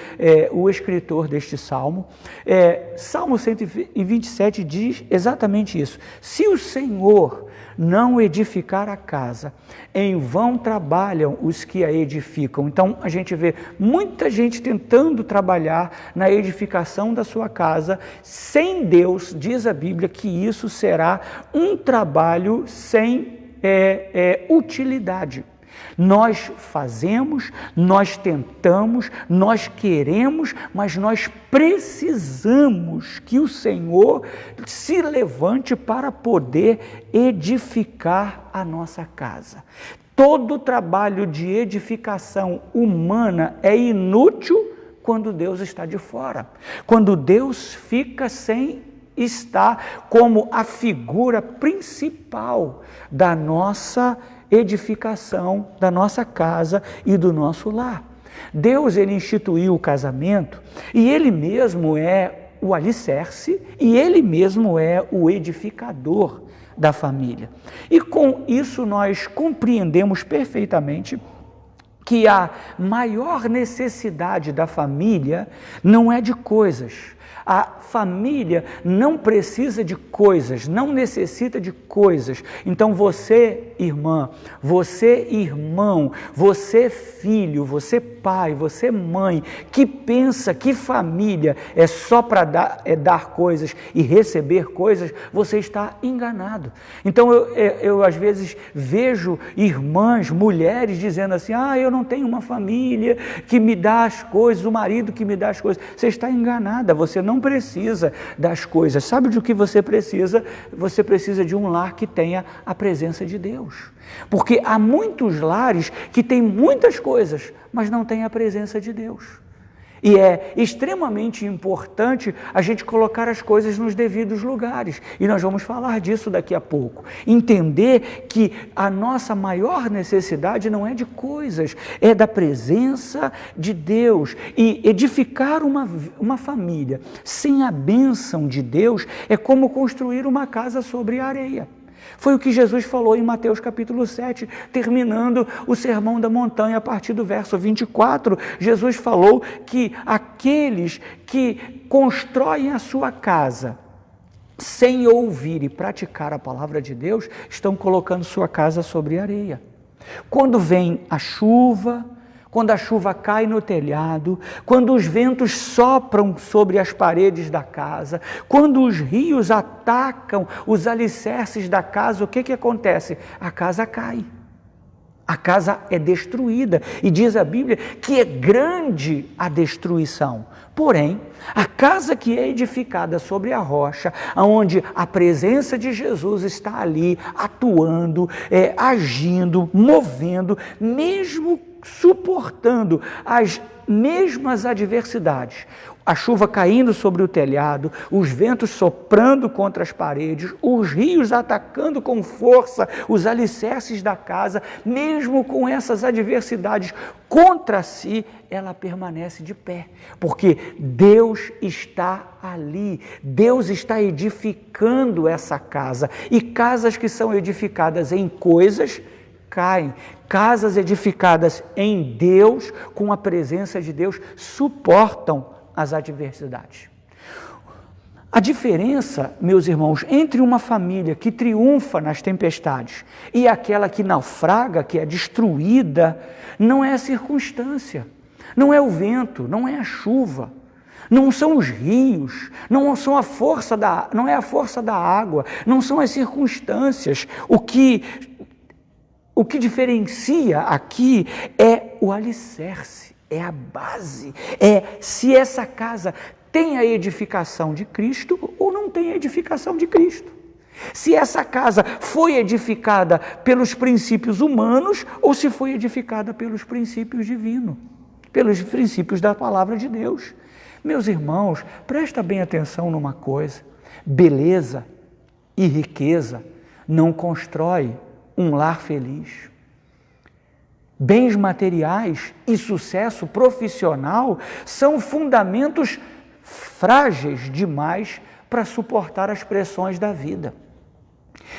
o escritor deste salmo. Salmo 127 diz exatamente isso. Se o Senhor não edificar a casa, em vão trabalham os que a edificam. Então, a gente vê muita gente tentando trabalhar na edificação da sua casa. Sem Deus, diz a Bíblia, que isso será um trabalho sem utilidade. Nós fazemos, nós tentamos, nós queremos, mas nós precisamos que o Senhor se levante para poder edificar a nossa casa. Todo trabalho de edificação humana é inútil quando Deus está de fora, quando Deus fica sem estar como a figura principal da nossa edificação, da nossa casa e do nosso lar. Deus, ele instituiu o casamento e ele mesmo é o alicerce e ele mesmo é o edificador da família. E com isso nós compreendemos perfeitamente que a maior necessidade da família não é de coisas. A família não precisa de coisas, não necessita de coisas. Então você, irmã, você, irmão, você, filho, você, pai, você, mãe, que pensa que família é só para dar coisas e receber coisas, você está enganado. Então eu às vezes vejo irmãs, mulheres dizendo assim, eu não tenho uma família que me dá as coisas, o marido que me dá as coisas. Você está enganada, você não precisa das coisas. Sabe de que você precisa? Você precisa de um lar que tenha a presença de Deus. Porque há muitos lares que têm muitas coisas, mas não têm a presença de Deus. E é extremamente importante a gente colocar as coisas nos devidos lugares. E nós vamos falar disso daqui a pouco. Entender que a nossa maior necessidade não é de coisas, é da presença de Deus. E edificar uma família sem a bênção de Deus é como construir uma casa sobre a areia. Foi o que Jesus falou em Mateus capítulo 7, terminando o Sermão da Montanha, a partir do verso 24. Jesus falou que aqueles que constroem a sua casa sem ouvir e praticar a palavra de Deus, estão colocando sua casa sobre areia. Quando vem a chuva, quando a chuva cai no telhado, quando os ventos sopram sobre as paredes da casa, quando os rios atacam os alicerces da casa, o que acontece? A casa cai, a casa é destruída, e diz a Bíblia que é grande a destruição. Porém, a casa que é edificada sobre a rocha, onde a presença de Jesus está ali, atuando, agindo, movendo, mesmo suportando as mesmas adversidades, a chuva caindo sobre o telhado, os ventos soprando contra as paredes, os rios atacando com força os alicerces da casa, mesmo com essas adversidades contra si, ela permanece de pé, porque Deus está ali, Deus está edificando essa casa, e casas que são edificadas em coisas caem, casas edificadas em Deus, com a presença de Deus, suportam as adversidades. A diferença, meus irmãos, entre uma família que triunfa nas tempestades e aquela que naufraga, que é destruída, não é a circunstância, não é o vento, não é a chuva, não são os rios, não é a força da água, não são as circunstâncias. O que diferencia aqui é o alicerce, é a base, é se essa casa tem a edificação de Cristo ou não tem a edificação de Cristo. Se essa casa foi edificada pelos princípios humanos ou se foi edificada pelos princípios divinos, pelos princípios da palavra de Deus. Meus irmãos, presta bem atenção numa coisa: beleza e riqueza não constrói um lar feliz. Bens materiais e sucesso profissional são fundamentos frágeis demais para suportar as pressões da vida.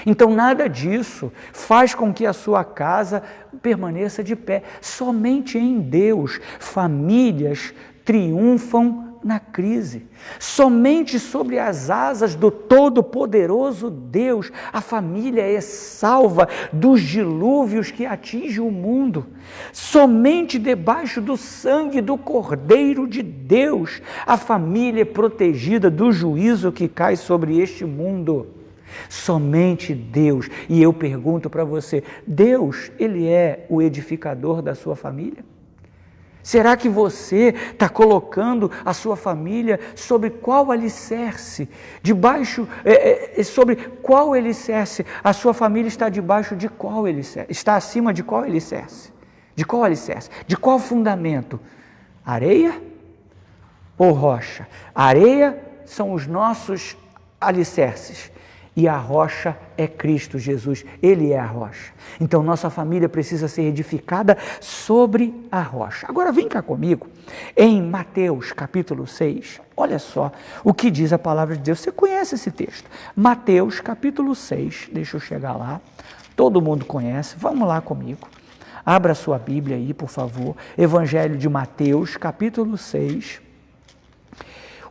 Então nada disso faz com que a sua casa permaneça de pé. Somente em Deus famílias triunfam na crise. Somente sobre as asas do Todo-Poderoso Deus a família é salva dos dilúvios que atingem o mundo. Somente debaixo do sangue do Cordeiro de Deus a família é protegida do juízo que cai sobre este mundo. Somente Deus. E eu pergunto para você: Deus, Ele é o edificador da sua família? Será que você está colocando a sua família sobre qual alicerce? Sobre qual alicerce? A sua família está debaixo de qual alicerce? Está acima de qual alicerce? De qual alicerce? De qual fundamento? Areia ou rocha? A areia são os nossos alicerces. E a rocha é Cristo Jesus, Ele é a rocha. Então nossa família precisa ser edificada sobre a rocha. Agora vem cá comigo, em Mateus capítulo 6, olha só o que diz a palavra de Deus. Você conhece esse texto? Mateus capítulo 6, deixa eu chegar lá, todo mundo conhece, vamos lá comigo. Abra sua Bíblia aí, por favor, Evangelho de Mateus capítulo 6,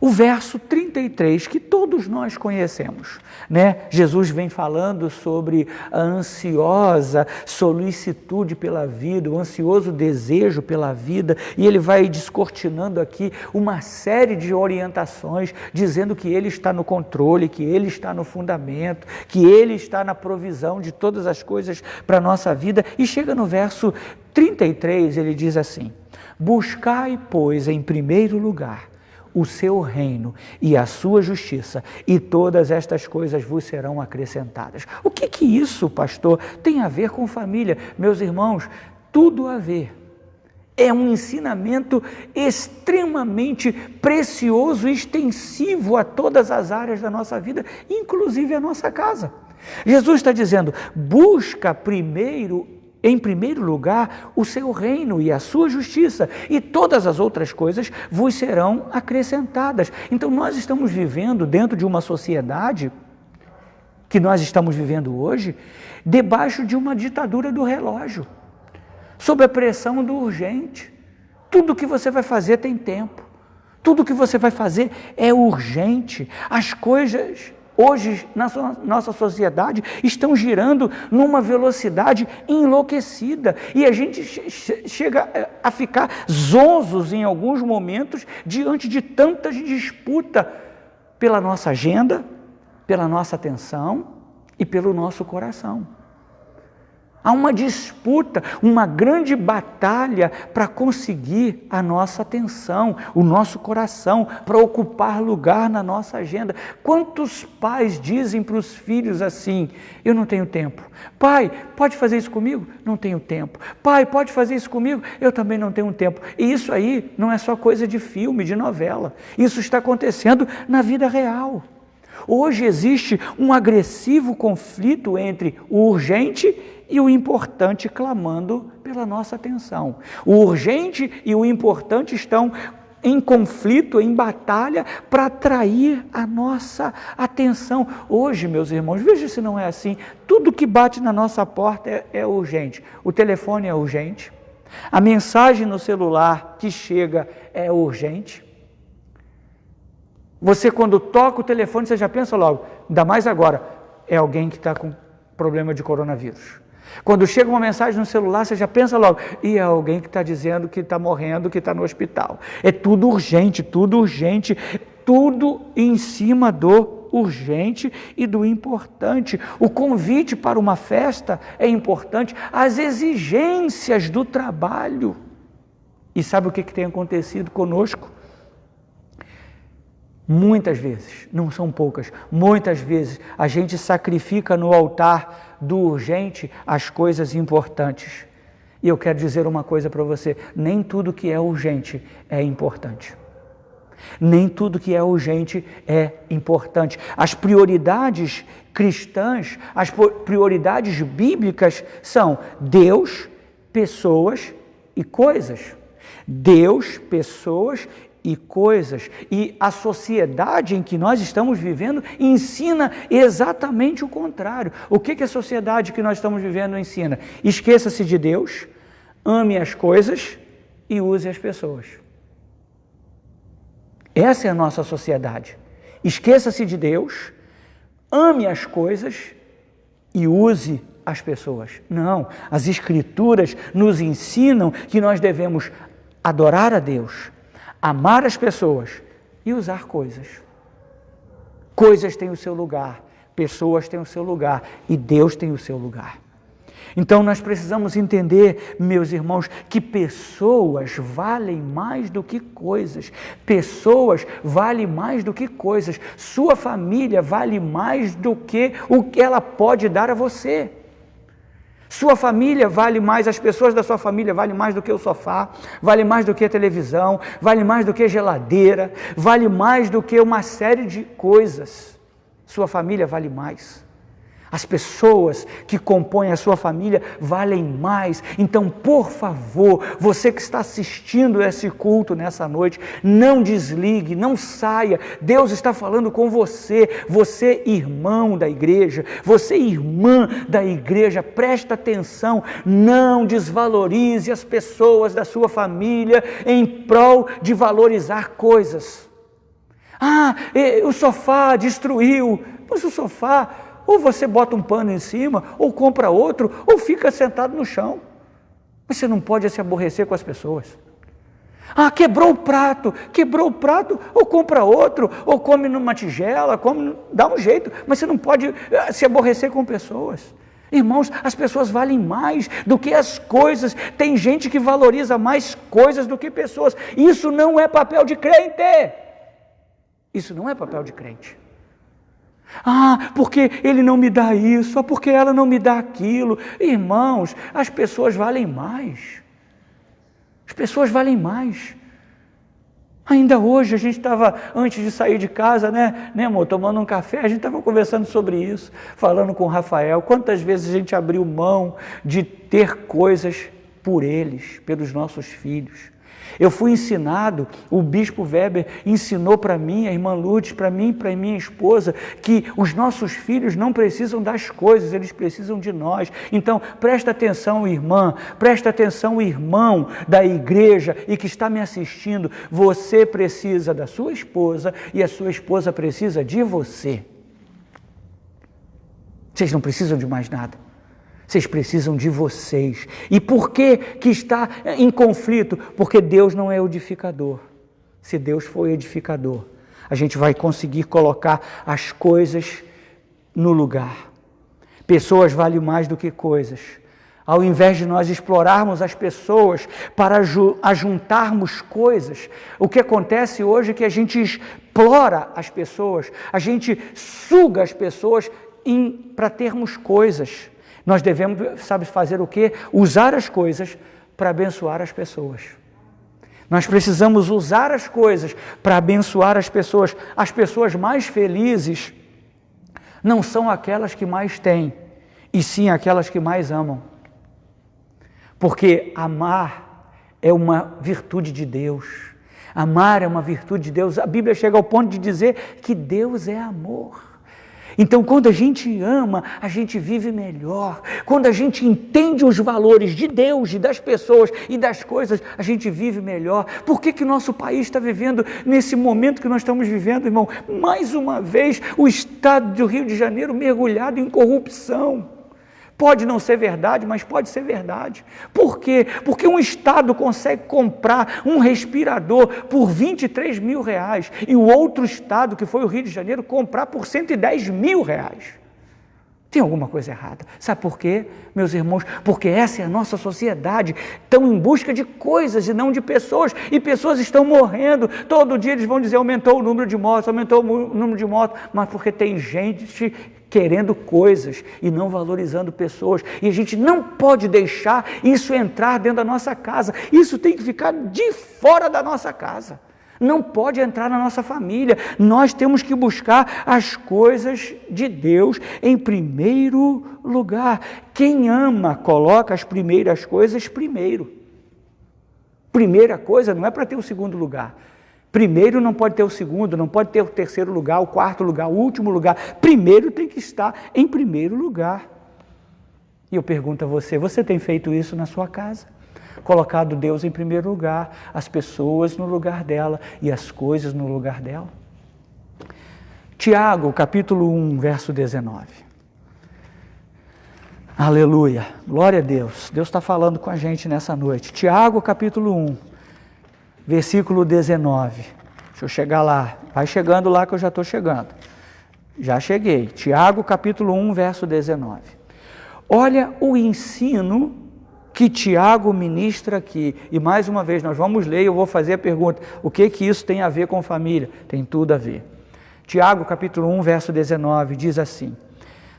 o verso 33, que todos nós conhecemos, né? Jesus vem falando sobre a ansiosa solicitude pela vida, o ansioso desejo pela vida, e ele vai descortinando aqui uma série de orientações, dizendo que ele está no controle, que ele está no fundamento, que ele está na provisão de todas as coisas para a nossa vida. E chega no verso 33, ele diz assim: buscai, pois, em primeiro lugar o seu reino e a sua justiça, e todas estas coisas vos serão acrescentadas. O que isso, pastor, tem a ver com família? Meus irmãos, tudo a ver. É um ensinamento extremamente precioso e extensivo a todas as áreas da nossa vida, inclusive a nossa casa. Jesus está dizendo: busca primeiro, em primeiro lugar, o seu reino e a sua justiça, e todas as outras coisas vos serão acrescentadas. Então nós estamos vivendo dentro de uma sociedade que nós estamos vivendo hoje, debaixo de uma ditadura do relógio, sob a pressão do urgente. Tudo que você vai fazer tem tempo, tudo que você vai fazer é urgente. As coisas hoje, na nossa sociedade, estão girando numa velocidade enlouquecida, e a gente chega a ficar zonzos em alguns momentos diante de tanta disputa pela nossa agenda, pela nossa atenção e pelo nosso coração. Há uma disputa, uma grande batalha para conseguir a nossa atenção, o nosso coração, para ocupar lugar na nossa agenda. Quantos pais dizem para os filhos assim: eu não tenho tempo. Pai, pode fazer isso comigo? Não tenho tempo. Pai, pode fazer isso comigo? Eu também não tenho tempo. E isso aí não é só coisa de filme, de novela. Isso está acontecendo na vida real. Hoje existe um agressivo conflito entre o urgente e o importante clamando pela nossa atenção. O urgente e o importante estão em conflito, em batalha, para atrair a nossa atenção. Hoje, meus irmãos, veja se não é assim, tudo que bate na nossa porta é urgente. O telefone é urgente, a mensagem no celular que chega é urgente. Você, quando toca o telefone, você já pensa logo, ainda mais agora, é alguém que está com problema de coronavírus. Quando chega uma mensagem no celular, você já pensa logo, e é alguém que está dizendo que está morrendo, que está no hospital. É tudo urgente, tudo em cima do urgente e do importante. O convite para uma festa é importante, as exigências do trabalho. E sabe o que tem acontecido conosco? Muitas vezes, não são poucas, muitas vezes a gente sacrifica no altar do urgente as coisas importantes. E eu quero dizer uma coisa para você, nem tudo que é urgente é importante. Nem tudo que é urgente é importante. As prioridades cristãs, as prioridades bíblicas são Deus, pessoas e coisas. Deus, pessoas e coisas, e a sociedade em que nós estamos vivendo ensina exatamente o contrário. O que a sociedade que nós estamos vivendo ensina? Esqueça-se de Deus, ame as coisas e use as pessoas. Essa é a nossa sociedade. Esqueça-se de Deus, ame as coisas e use as pessoas. Não, as Escrituras nos ensinam que nós devemos adorar a Deus, amar as pessoas e usar coisas. Coisas têm o seu lugar, pessoas têm o seu lugar e Deus tem o seu lugar. Então nós precisamos entender, meus irmãos, que pessoas valem mais do que coisas. Pessoas valem mais do que coisas. Sua família vale mais do que o que ela pode dar a você. Sua família vale mais, as pessoas da sua família valem mais do que o sofá, vale mais do que a televisão, vale mais do que a geladeira, vale mais do que uma série de coisas. Sua família vale mais. As pessoas que compõem a sua família valem mais. Então, por favor, você que está assistindo esse culto nessa noite, não desligue, não saia. Deus está falando com você. Você, irmão da igreja, você, irmã da igreja, presta atenção. Não desvalorize as pessoas da sua família em prol de valorizar coisas. O sofá destruiu. Mas o sofá, ou você bota um pano em cima, ou compra outro, ou fica sentado no chão. Mas você não pode se aborrecer com as pessoas. Quebrou o prato, ou compra outro, ou come numa tigela, dá um jeito, mas você não pode se aborrecer com pessoas. Irmãos, as pessoas valem mais do que as coisas. Tem gente que valoriza mais coisas do que pessoas. Isso não é papel de crente. Isso não é papel de crente. Porque ele não me dá isso, porque ela não me dá aquilo. Irmãos, as pessoas valem mais. As pessoas valem mais. Ainda hoje, a gente estava, antes de sair de casa, né amor, tomando um café, a gente estava conversando sobre isso, falando com o Rafael, quantas vezes a gente abriu mão de ter coisas por eles, pelos nossos filhos. Eu fui ensinado, o bispo Weber ensinou para mim, a irmã Lourdes, para mim e para minha esposa, que os nossos filhos não precisam das coisas, eles precisam de nós. Então, presta atenção, irmã, presta atenção, irmão da igreja e que está me assistindo. Você precisa da sua esposa e a sua esposa precisa de você. Vocês não precisam de mais nada. Vocês precisam de vocês. E por que está em conflito? Porque Deus não é edificador. Se Deus for edificador, a gente vai conseguir colocar as coisas no lugar. Pessoas valem mais do que coisas. Ao invés de nós explorarmos as pessoas para ajuntarmos coisas, o que acontece hoje é que a gente explora as pessoas, a gente suga as pessoas para termos coisas. Nós devemos, sabe, fazer o quê? Usar as coisas para abençoar as pessoas. Nós precisamos usar as coisas para abençoar as pessoas. As pessoas mais felizes não são aquelas que mais têm, e sim aquelas que mais amam. Porque amar é uma virtude de Deus. Amar é uma virtude de Deus. A Bíblia chega ao ponto de dizer que Deus é amor. Então, quando a gente ama, a gente vive melhor. Quando a gente entende os valores de Deus e das pessoas e das coisas, a gente vive melhor. Por que que nosso país está vivendo nesse momento que nós estamos vivendo, irmão? Mais uma vez, o estado do Rio de Janeiro mergulhado em corrupção. Pode não ser verdade, mas pode ser verdade. Por quê? Porque um Estado consegue comprar um respirador por R$23 mil e o outro Estado, que foi o Rio de Janeiro, comprar por R$110 mil. Tem alguma coisa errada. Sabe por quê, meus irmãos? Porque essa é a nossa sociedade, estão em busca de coisas e não de pessoas, e pessoas estão morrendo. Todo dia eles vão dizer, aumentou o número de mortes, mas porque tem gente querendo coisas e não valorizando pessoas, e a gente não pode deixar isso entrar dentro da nossa casa. Isso tem que ficar de fora da nossa casa. Não pode entrar na nossa família. Nós temos que buscar as coisas de Deus em primeiro lugar. Quem ama, coloca as primeiras coisas primeiro. Primeira coisa não é para ter o segundo lugar. Primeiro não pode ter o segundo, não pode ter o terceiro lugar, o quarto lugar, o último lugar. Primeiro tem que estar em primeiro lugar. E eu pergunto a você, você tem feito isso na sua casa? Colocado Deus em primeiro lugar, as pessoas no lugar dela e as coisas no lugar dela? Tiago, capítulo 1, verso 19. Aleluia, glória a Deus. Deus está falando com a gente nessa noite. Tiago, capítulo 1, versículo 19. Deixa eu chegar lá. Vai chegando lá que eu já estou chegando. Já cheguei. Tiago, capítulo 1, verso 19. Olha o ensino que Tiago ministra aqui. E mais uma vez, nós vamos ler e eu vou fazer a pergunta. O que isso tem a ver com família? Tem tudo a ver. Tiago, capítulo 1, verso 19, diz assim: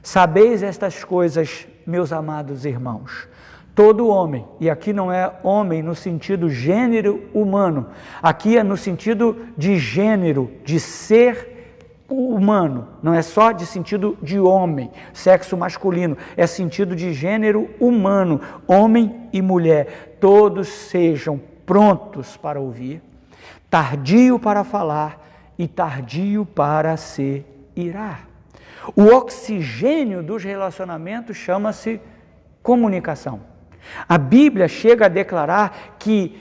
sabeis estas coisas, meus amados irmãos. Todo homem, e aqui não é homem no sentido gênero humano, aqui é no sentido de gênero, de ser humano, não é só de sentido de homem, sexo masculino, é sentido de gênero humano, homem e mulher, todos sejam prontos para ouvir, tardio para falar e tardio para se irar. O oxigênio dos relacionamentos chama-se comunicação. A Bíblia chega a declarar que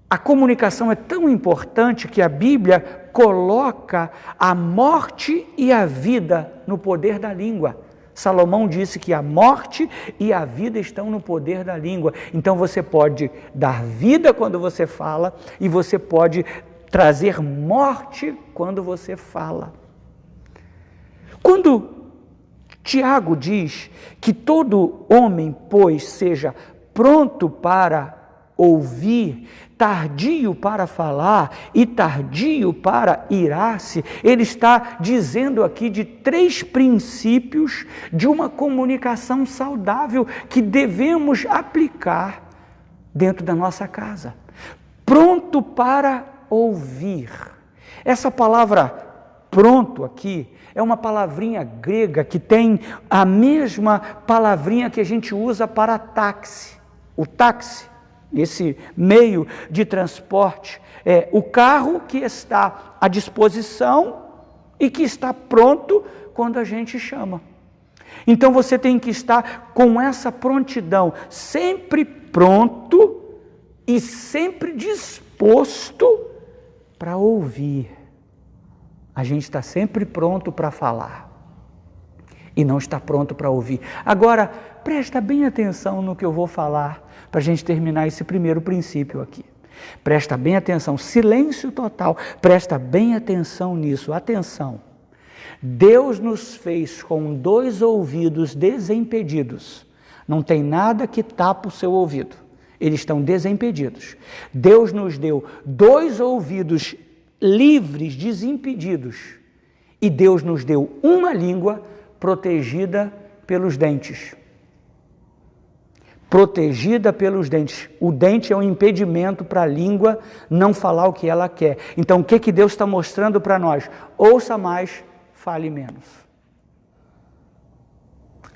a comunicação é tão importante que a Bíblia coloca a morte e a vida no poder da língua. Salomão disse que a morte e a vida estão no poder da língua. Então você pode dar vida quando você fala e você pode trazer morte quando você fala. Quando Tiago diz que todo homem, pois, seja pronto para ouvir, tardio para falar e tardio para irar-se, ele está dizendo aqui de 3 princípios de uma comunicação saudável que devemos aplicar dentro da nossa casa. Pronto para ouvir. Essa palavra pronto aqui é uma palavrinha grega que tem a mesma palavrinha que a gente usa para táxi. O táxi, esse meio de transporte, é o carro que está à disposição e que está pronto quando a gente chama. Então você tem que estar com essa prontidão, sempre pronto e sempre disposto para ouvir. A gente está sempre pronto para falar e não está pronto para ouvir. Agora, presta bem atenção no que eu vou falar para a gente terminar esse primeiro princípio aqui. Presta bem atenção, silêncio total, presta bem atenção nisso, atenção. Deus nos fez com 2 ouvidos desimpedidos, Não tem nada que tapa o seu ouvido. Eles estão desimpedidos. Deus nos deu 2 ouvidos livres, desimpedidos. E Deus nos deu uma língua protegida pelos dentes. Protegida pelos dentes. O dente é um impedimento para a língua não falar o que ela quer. Então, o que Deus está mostrando para nós? Ouça mais, fale menos.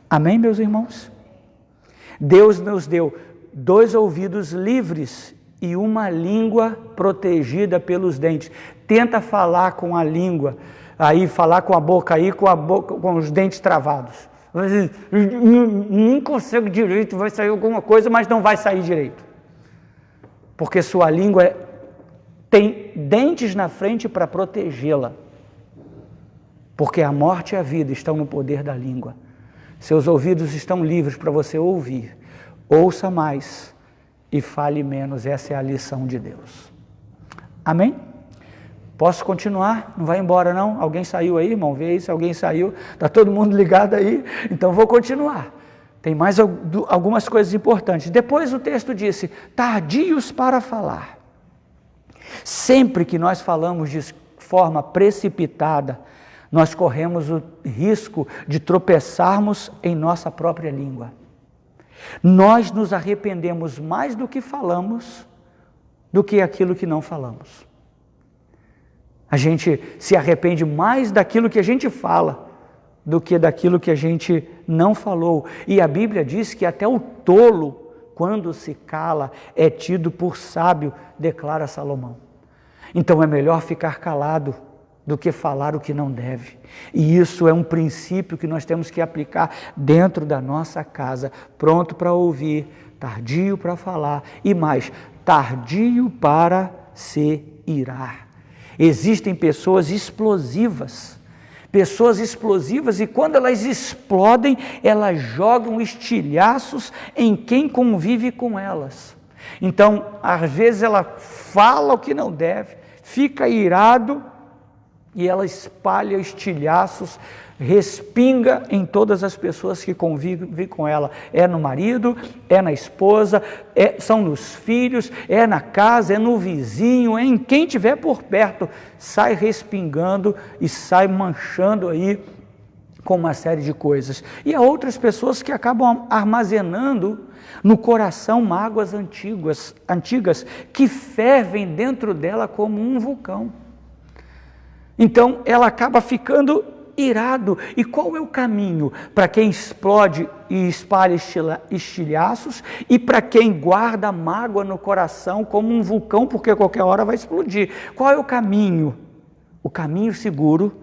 Amém, meus irmãos? Deus nos deu 2 ouvidos livres e uma língua protegida pelos dentes. Tenta falar com a língua, aí falar com a boca aí, com os dentes travados. Não consigo direito, vai sair alguma coisa, mas não vai sair direito. Porque sua língua tem dentes na frente para protegê-la. Porque a morte e a vida estão no poder da língua. Seus ouvidos estão livres para você ouvir. Ouça mais e fale menos. Essa é a lição de Deus. Amém? Posso continuar? Não vai embora não? Alguém saiu aí, irmão? Vê aí se alguém saiu. Está todo mundo ligado aí? Então vou continuar. Tem mais algumas coisas importantes. Depois o texto disse, tardios para falar. Sempre que nós falamos de forma precipitada, nós corremos o risco de tropeçarmos em nossa própria língua. Nós nos arrependemos mais do que falamos, do que aquilo que não falamos. A gente se arrepende mais daquilo que a gente fala, do que daquilo que a gente não falou. E a Bíblia diz que até o tolo, quando se cala, é tido por sábio, declara Salomão. Então é melhor ficar calado do que falar o que não deve. E isso é um princípio que nós temos que aplicar dentro da nossa casa, pronto para ouvir, tardio para falar e mais, tardio para se irar. Existem pessoas explosivas e quando elas explodem, elas jogam estilhaços em quem convive com elas. Então, às vezes ela fala o que não deve, fica irado e ela espalha estilhaços, respinga em todas as pessoas que convivem com ela. É no marido, é na esposa, são nos filhos, é na casa, é no vizinho, é em quem estiver por perto. Sai respingando e sai manchando aí com uma série de coisas. E há outras pessoas que acabam armazenando no coração mágoas antigas que fervem dentro dela como um vulcão. Então ela acaba ficando irado. E qual é o caminho para quem explode e espalha estilhaços e para quem guarda mágoa no coração como um vulcão, porque qualquer hora vai explodir? Qual é o caminho? O caminho seguro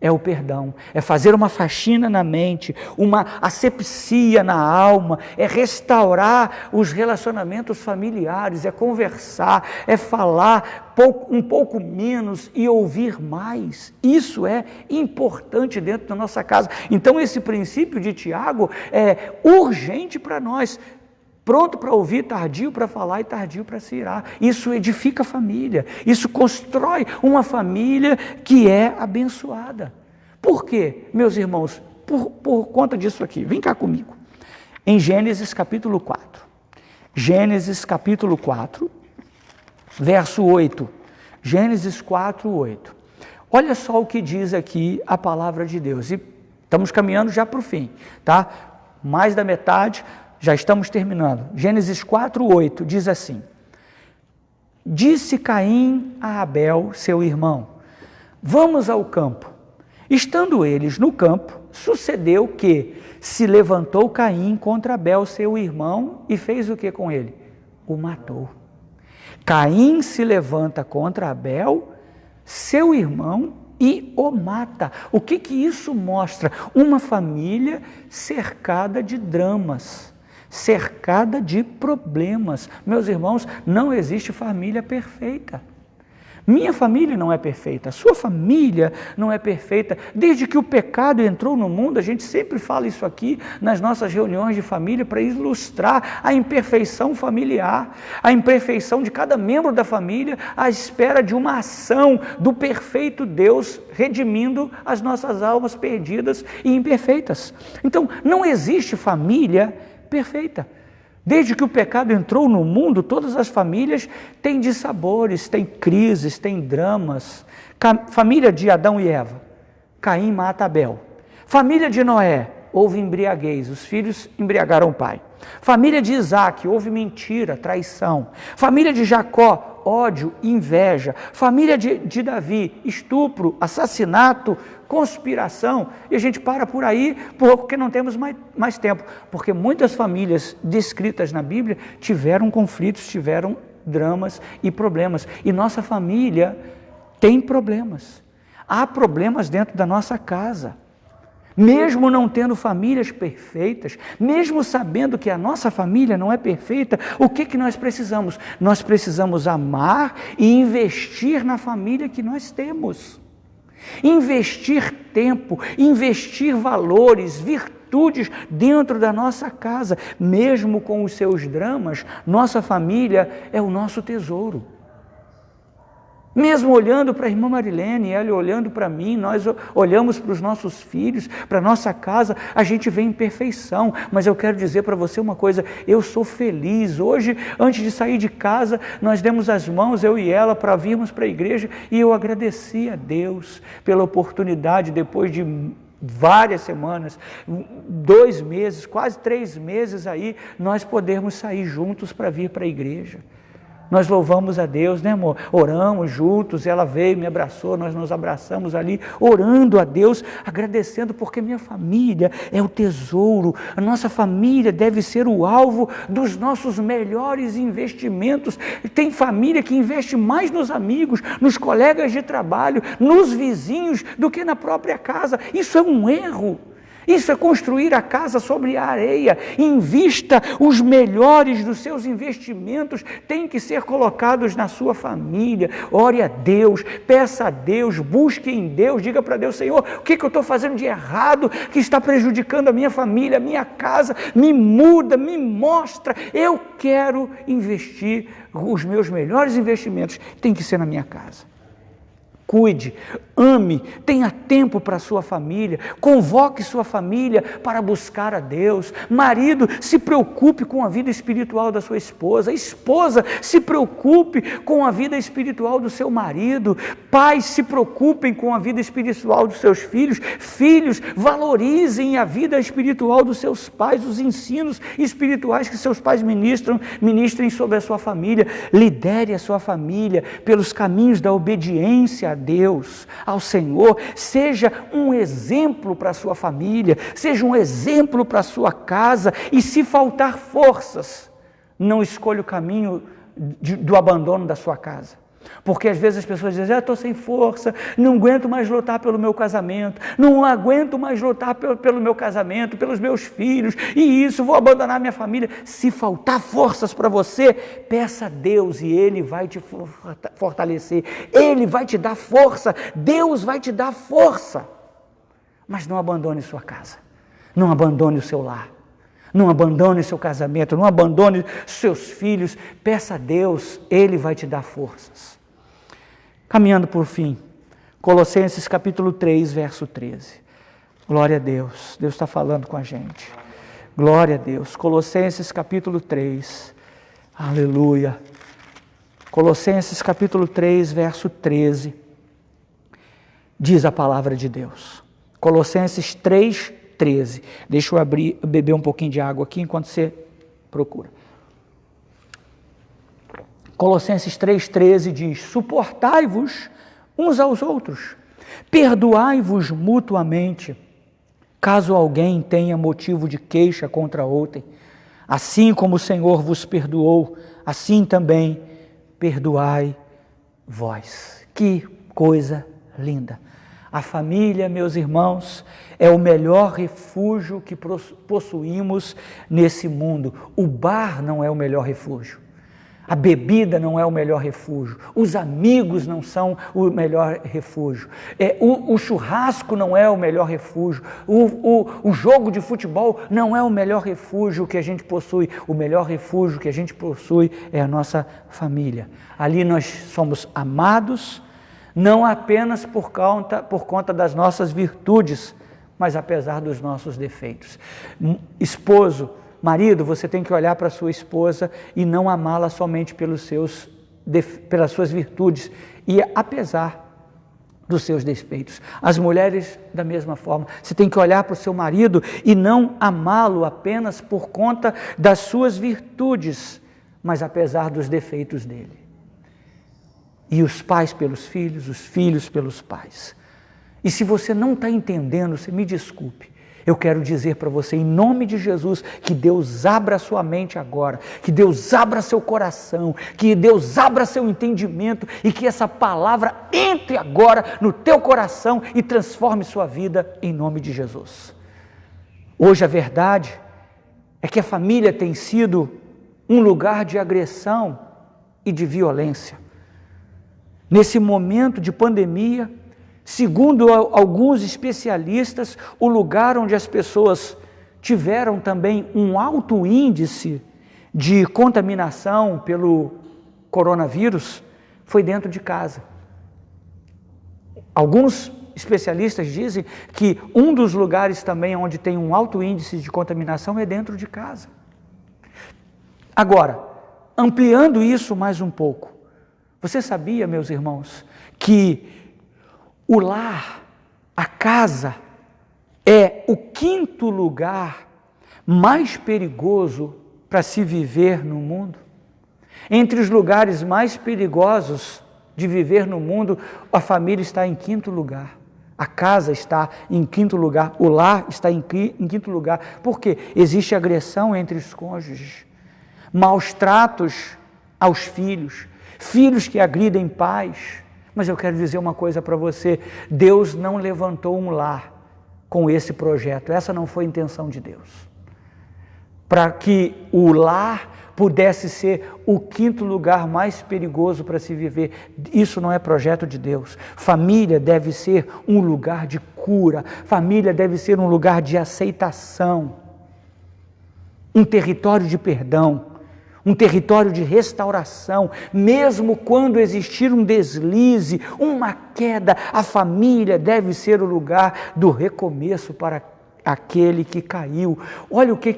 é o perdão, é fazer uma faxina na mente, uma asepsia na alma, é restaurar os relacionamentos familiares, é conversar, é falar um pouco menos e ouvir mais. Isso é importante dentro da nossa casa. Então esse princípio de Tiago é urgente para nós. Pronto para ouvir, tardio para falar e tardio para se irar. Isso edifica a família, isso constrói uma família que é abençoada. Por quê, meus irmãos? Por conta disso aqui. Vem cá comigo. Em Gênesis capítulo 4. Gênesis capítulo 4, verso 8. Gênesis 4, 8. Olha só o que diz aqui a palavra de Deus. E estamos caminhando já para o fim, tá? Mais da metade. Já estamos terminando. Gênesis 4:8 diz assim: Disse Caim a Abel, seu irmão, vamos ao campo. Estando eles no campo, sucedeu que se levantou Caim contra Abel, seu irmão, e fez o que com ele? O matou. Caim se levanta contra Abel, seu irmão, e o mata. O que isso mostra? Uma família cercada de dramas, cercada de problemas. Meus irmãos, não existe família perfeita. Minha família não é perfeita, a sua família não é perfeita. Desde que o pecado entrou no mundo, a gente sempre fala isso aqui nas nossas reuniões de família para ilustrar a imperfeição familiar, a imperfeição de cada membro da família à espera de uma ação do perfeito Deus redimindo as nossas almas perdidas e imperfeitas. Então, não existe família perfeita. Desde que o pecado entrou no mundo, todas as famílias têm dissabores, têm crises, têm dramas. Família de Adão e Eva, Caim mata Abel. Família de Noé, houve embriaguez, os filhos embriagaram o pai. Família de Isaac, houve mentira, traição. Família de Jacó, ódio, inveja. Família de Davi, estupro, assassinato, conspiração. E a gente para por aí porque não temos mais tempo. Porque muitas famílias descritas na Bíblia tiveram conflitos, tiveram dramas e problemas. E nossa família tem problemas. Há problemas dentro da nossa casa. Mesmo não tendo famílias perfeitas, mesmo sabendo que a nossa família não é perfeita, o que nós precisamos? Nós precisamos amar e investir na família que nós temos. Investir tempo, investir valores, virtudes dentro da nossa casa. Mesmo com os seus dramas, nossa família é o nosso tesouro. Mesmo olhando para a irmã Marilene, ela olhando para mim, nós olhamos para os nossos filhos, para a nossa casa, a gente vê imperfeição, mas eu quero dizer para você uma coisa, eu sou feliz. Hoje, antes de sair de casa, nós demos as mãos, eu e ela, para virmos para a igreja, e eu agradeci a Deus pela oportunidade, depois de várias semanas, 2 meses, quase 3 meses aí, nós podermos sair juntos para vir para a igreja. Nós louvamos a Deus, né, amor? Oramos juntos, ela veio, me abraçou, nós nos abraçamos ali, orando a Deus, agradecendo, porque minha família é o tesouro, a nossa família deve ser o alvo dos nossos melhores investimentos. Tem família que investe mais nos amigos, nos colegas de trabalho, nos vizinhos, do que na própria casa. Isso é um erro. Isso é construir a casa sobre a areia. Invista os melhores dos seus investimentos, tem que ser colocados na sua família. Ore a Deus, peça a Deus, busque em Deus, diga para Deus: Senhor, o que eu estou fazendo de errado, que está prejudicando a minha família, a minha casa? Me muda, me mostra. Eu quero investir, os meus melhores investimentos tem que ser na minha casa. Cuide, ame, tenha tempo para a sua família, convoque sua família para buscar a Deus. Marido, se preocupe com a vida espiritual da sua esposa. Esposa, se preocupe com a vida espiritual do seu marido. Pais, se preocupem com a vida espiritual dos seus filhos. Filhos, valorizem a vida espiritual dos seus pais, os ensinos espirituais que seus pais ministrem sobre a sua família. Lidere a sua família pelos caminhos da obediência a Deus, ao Senhor. Seja um exemplo para a sua família, seja um exemplo para a sua casa, e se faltar forças, não escolha o caminho do abandono da sua casa. Porque às vezes as pessoas dizem: estou sem força, não aguento mais lutar pelo meu casamento, não aguento mais lutar pelo meu casamento, pelos meus filhos, e isso, vou abandonar minha família. Se faltar forças para você, peça a Deus e Ele vai te fortalecer, Ele vai te dar força, Deus vai te dar força. Mas não abandone sua casa, não abandone o seu lar, não abandone o seu casamento, não abandone seus filhos. Peça a Deus, Ele vai te dar forças. Caminhando por fim, Colossenses capítulo 3, verso 13. Glória a Deus, Deus está falando com a gente. Glória a Deus. Colossenses capítulo 3, aleluia. Colossenses capítulo 3, verso 13, diz a palavra de Deus. Colossenses 3, 13. Deixa eu beber um pouquinho de água aqui enquanto você procura. Colossenses 3,13 diz: suportai-vos uns aos outros, perdoai-vos mutuamente, caso alguém tenha motivo de queixa contra outrem. Assim como o Senhor vos perdoou, assim também perdoai vós. Que coisa linda! A família, meus irmãos, é o melhor refúgio que possuímos nesse mundo. O bar não é o melhor refúgio. A bebida não é o melhor refúgio. Os amigos não são o melhor refúgio. O churrasco não é o melhor refúgio. O jogo de futebol não é o melhor refúgio que a gente possui. O melhor refúgio que a gente possui é a nossa família. Ali nós somos amados, não apenas por conta das nossas virtudes, mas apesar dos nossos defeitos. Esposo, marido, você tem que olhar para a sua esposa e não amá-la somente pelas suas virtudes e apesar dos seus defeitos. As mulheres, da mesma forma, você tem que olhar para o seu marido e não amá-lo apenas por conta das suas virtudes, mas apesar dos defeitos dele. E os pais pelos filhos, os filhos pelos pais. E se você não está entendendo, você me desculpe. Eu quero dizer para você, em nome de Jesus, que Deus abra sua mente agora, que Deus abra seu coração, que Deus abra seu entendimento e que essa palavra entre agora no teu coração e transforme sua vida em nome de Jesus. Hoje a verdade é que a família tem sido um lugar de agressão e de violência. Nesse momento de pandemia, segundo alguns especialistas, o lugar onde as pessoas tiveram também um alto índice de contaminação pelo coronavírus foi dentro de casa. Alguns especialistas dizem que um dos lugares também onde tem um alto índice de contaminação é dentro de casa. Agora, ampliando isso mais um pouco, você sabia, meus irmãos, que o lar, a casa, é o quinto lugar mais perigoso para se viver no mundo? Entre os lugares mais perigosos de viver no mundo, a família está em quinto lugar. A casa está em quinto lugar, o lar está em quinto lugar. Por quê? Existe agressão entre os cônjuges, maus tratos aos filhos, filhos que agridem pais. Mas eu quero dizer uma coisa para você, Deus não levantou um lar com esse projeto, essa não foi a intenção de Deus. Para que o lar pudesse ser o quinto lugar mais perigoso para se viver, isso não é projeto de Deus. Família deve ser um lugar de cura, família deve ser um lugar de aceitação, um território de perdão, um território de restauração. Mesmo quando existir um deslize, uma queda, a família deve ser o lugar do recomeço para aquele que caiu. Olha o que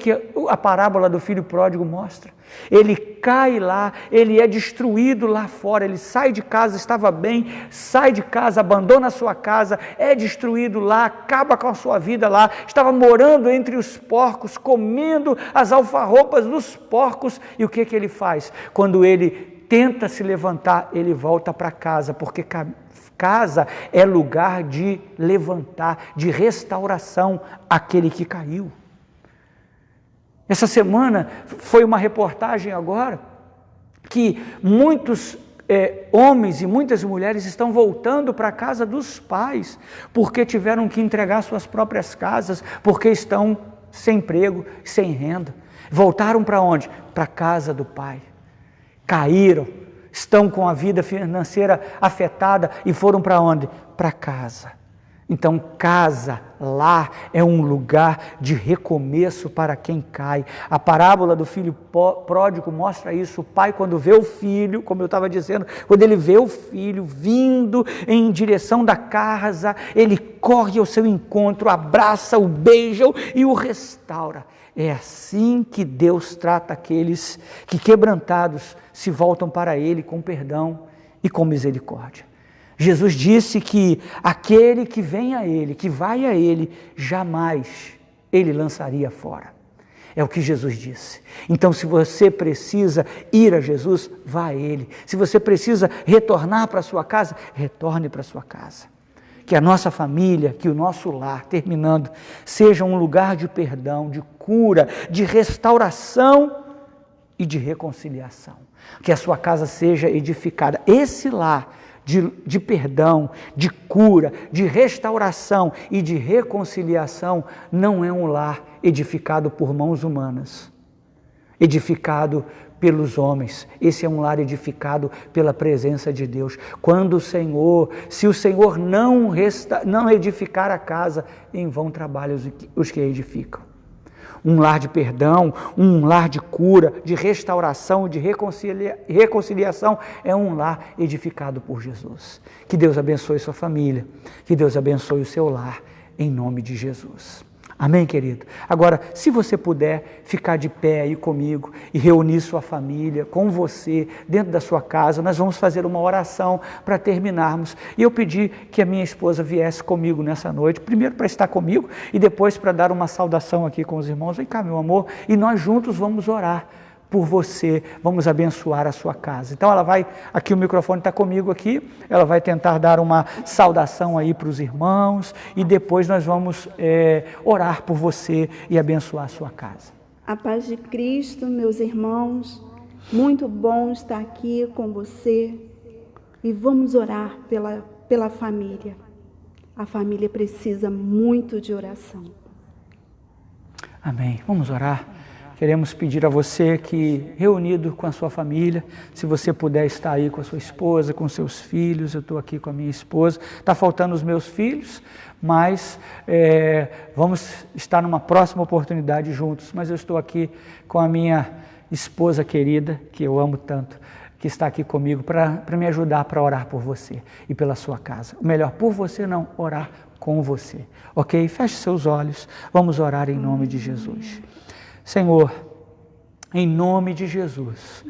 a parábola do filho pródigo mostra. Ele cai lá, ele é destruído lá fora, ele sai de casa, estava bem, sai de casa, abandona a sua casa, é destruído lá, acaba com a sua vida lá, estava morando entre os porcos, comendo as alfarropas dos porcos, e o que ele faz? Quando ele tenta se levantar, ele volta para casa, porque casa é lugar de levantar, de restauração aquele que caiu. Essa semana foi uma reportagem agora que muitos homens e muitas mulheres estão voltando para a casa dos pais porque tiveram que entregar suas próprias casas, porque estão sem emprego, sem renda. Voltaram para onde? Para a casa do pai. Caíram, estão com a vida financeira afetada e foram para onde? Para casa. Então, casa, lar, é um lugar de recomeço para quem cai. A parábola do filho pródigo mostra isso. O pai, quando vê o filho, como eu estava dizendo, quando ele vê o filho vindo em direção da casa, ele corre ao seu encontro, abraça-o, beija-o e o restaura. É assim que Deus trata aqueles que, quebrantados, se voltam para Ele com perdão e com misericórdia. Jesus disse que aquele que vem a Ele, que vai a Ele, jamais Ele lançaria fora. É o que Jesus disse. Então, se você precisa ir a Jesus, vá a Ele. Se você precisa retornar para a sua casa, retorne para a sua casa. Que a nossa família, que o nosso lar, terminando, seja um lugar de perdão, de cura, de restauração e de reconciliação. Que a sua casa seja edificada. Esse lar de perdão, de cura, de restauração e de reconciliação não é um lar edificado por mãos humanas, edificado pelos homens. Esse é um lar edificado pela presença de Deus. Se o Senhor não edificar a casa, em vão trabalham os que edificam. Um lar de perdão, um lar de cura, de restauração, de reconciliação, é um lar edificado por Jesus. Que Deus abençoe sua família, que Deus abençoe o seu lar, em nome de Jesus. Amém, querido? Agora, se você puder ficar de pé aí comigo e reunir sua família com você dentro da sua casa, nós vamos fazer uma oração para terminarmos. E eu pedi que a minha esposa viesse comigo nessa noite, primeiro para estar comigo e depois para dar uma saudação aqui com os irmãos. Vem cá, meu amor, e nós juntos vamos orar por você, vamos abençoar a sua casa. Então ela vai, aqui o microfone está comigo aqui, ela vai tentar dar uma saudação aí para os irmãos e depois nós vamos orar por você e abençoar a sua casa. A paz de Cristo, meus irmãos, muito bom estar aqui com você e vamos orar pela família. A família precisa muito de oração. Amém. Vamos orar. Queremos pedir a você que, reunido com a sua família, se você puder estar aí com a sua esposa, com seus filhos, eu estou aqui com a minha esposa, está faltando os meus filhos, mas vamos estar numa próxima oportunidade juntos, mas eu estou aqui com a minha esposa querida, que eu amo tanto, que está aqui comigo para me ajudar para orar por você e pela sua casa. O melhor, por você não, orar com você, ok? Feche seus olhos, vamos orar em nome de Jesus. Senhor, em nome de Jesus,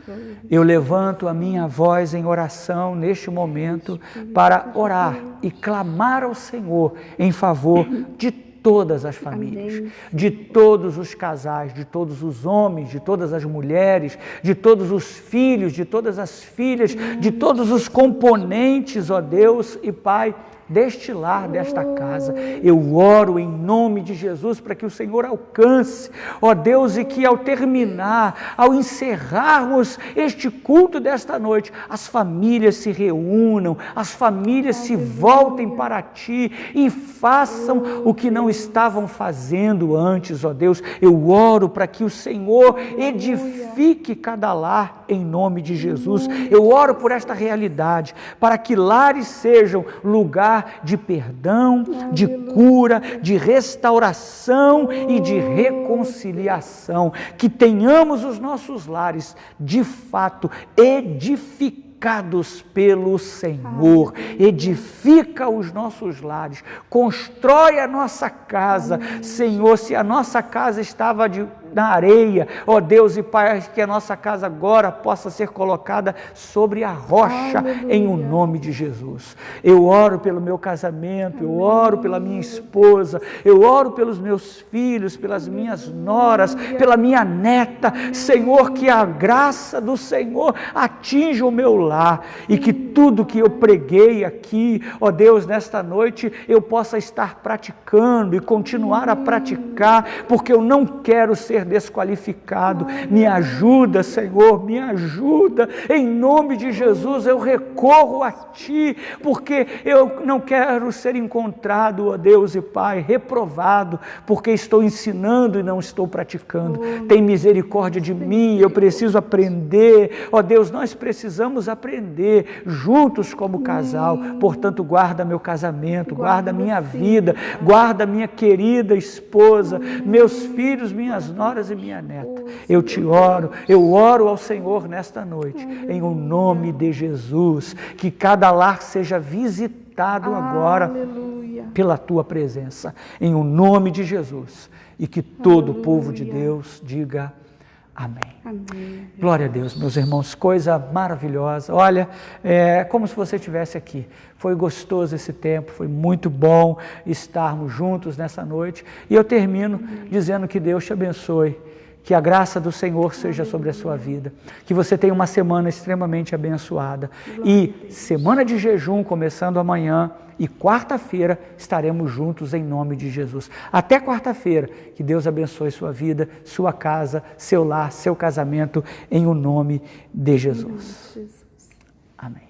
eu levanto a minha voz em oração neste momento para orar e clamar ao Senhor em favor de todas as famílias, de todos os casais, de todos os homens, de todas as mulheres, de todos os filhos, de todas as filhas, de todos os componentes, ó Deus e Pai, deste lar, desta casa. Eu oro em nome de Jesus para que o Senhor alcance, ó Deus, e que ao terminar, ao encerrarmos este culto desta noite, as famílias se reúnam, as famílias se voltem para Ti e façam o que não estavam fazendo antes, ó Deus. Eu oro para que o Senhor edifique cada lar em nome de Jesus. Eu oro por esta realidade, para que lares sejam lugar de perdão, de cura, de restauração e de reconciliação. Que tenhamos os nossos lares, de fato, edificados pelo Senhor. Edifica os nossos lares, constrói a nossa casa. Senhor, se a nossa casa estava na areia, ó Deus e Pai, que a nossa casa agora possa ser colocada sobre a rocha, em o nome de Jesus. Eu oro pelo meu casamento, eu oro pela minha esposa, eu oro pelos meus filhos, pelas minhas noras, pela minha neta. Senhor, que a graça do Senhor atinja o meu lar e que tudo que eu preguei aqui, ó Deus, nesta noite, eu possa estar praticando e continuar a praticar, porque eu não quero ser desqualificado. Me ajuda, Senhor, me ajuda, em nome de Jesus. Eu recorro a Ti, porque eu não quero ser encontrado, ó Deus e Pai, reprovado, porque estou ensinando e não estou praticando. Tem misericórdia de mim, eu preciso aprender, ó Deus, nós precisamos aprender juntos como casal. Portanto, guarda meu casamento, guarda minha vida, guarda minha querida esposa, meus filhos, minhas noras e minha neta. Eu te oro, eu oro ao Senhor nesta noite, em o nome de Jesus, que cada lar seja visitado agora pela Tua presença, em o nome de Jesus, e que todo o povo de Deus diga amém. Amém. Glória a Deus, meus irmãos, coisa maravilhosa. Olha, é como se você estivesse aqui. Foi gostoso esse tempo, foi muito bom estarmos juntos nessa noite. E eu termino dizendo que Deus te abençoe, que a graça do Senhor seja sobre a sua vida, que você tenha uma semana extremamente abençoada. E semana de jejum começando amanhã, e quarta-feira estaremos juntos em nome de Jesus. Até quarta-feira, que Deus abençoe sua vida, sua casa, seu lar, seu casamento, em o nome de Jesus. Amém.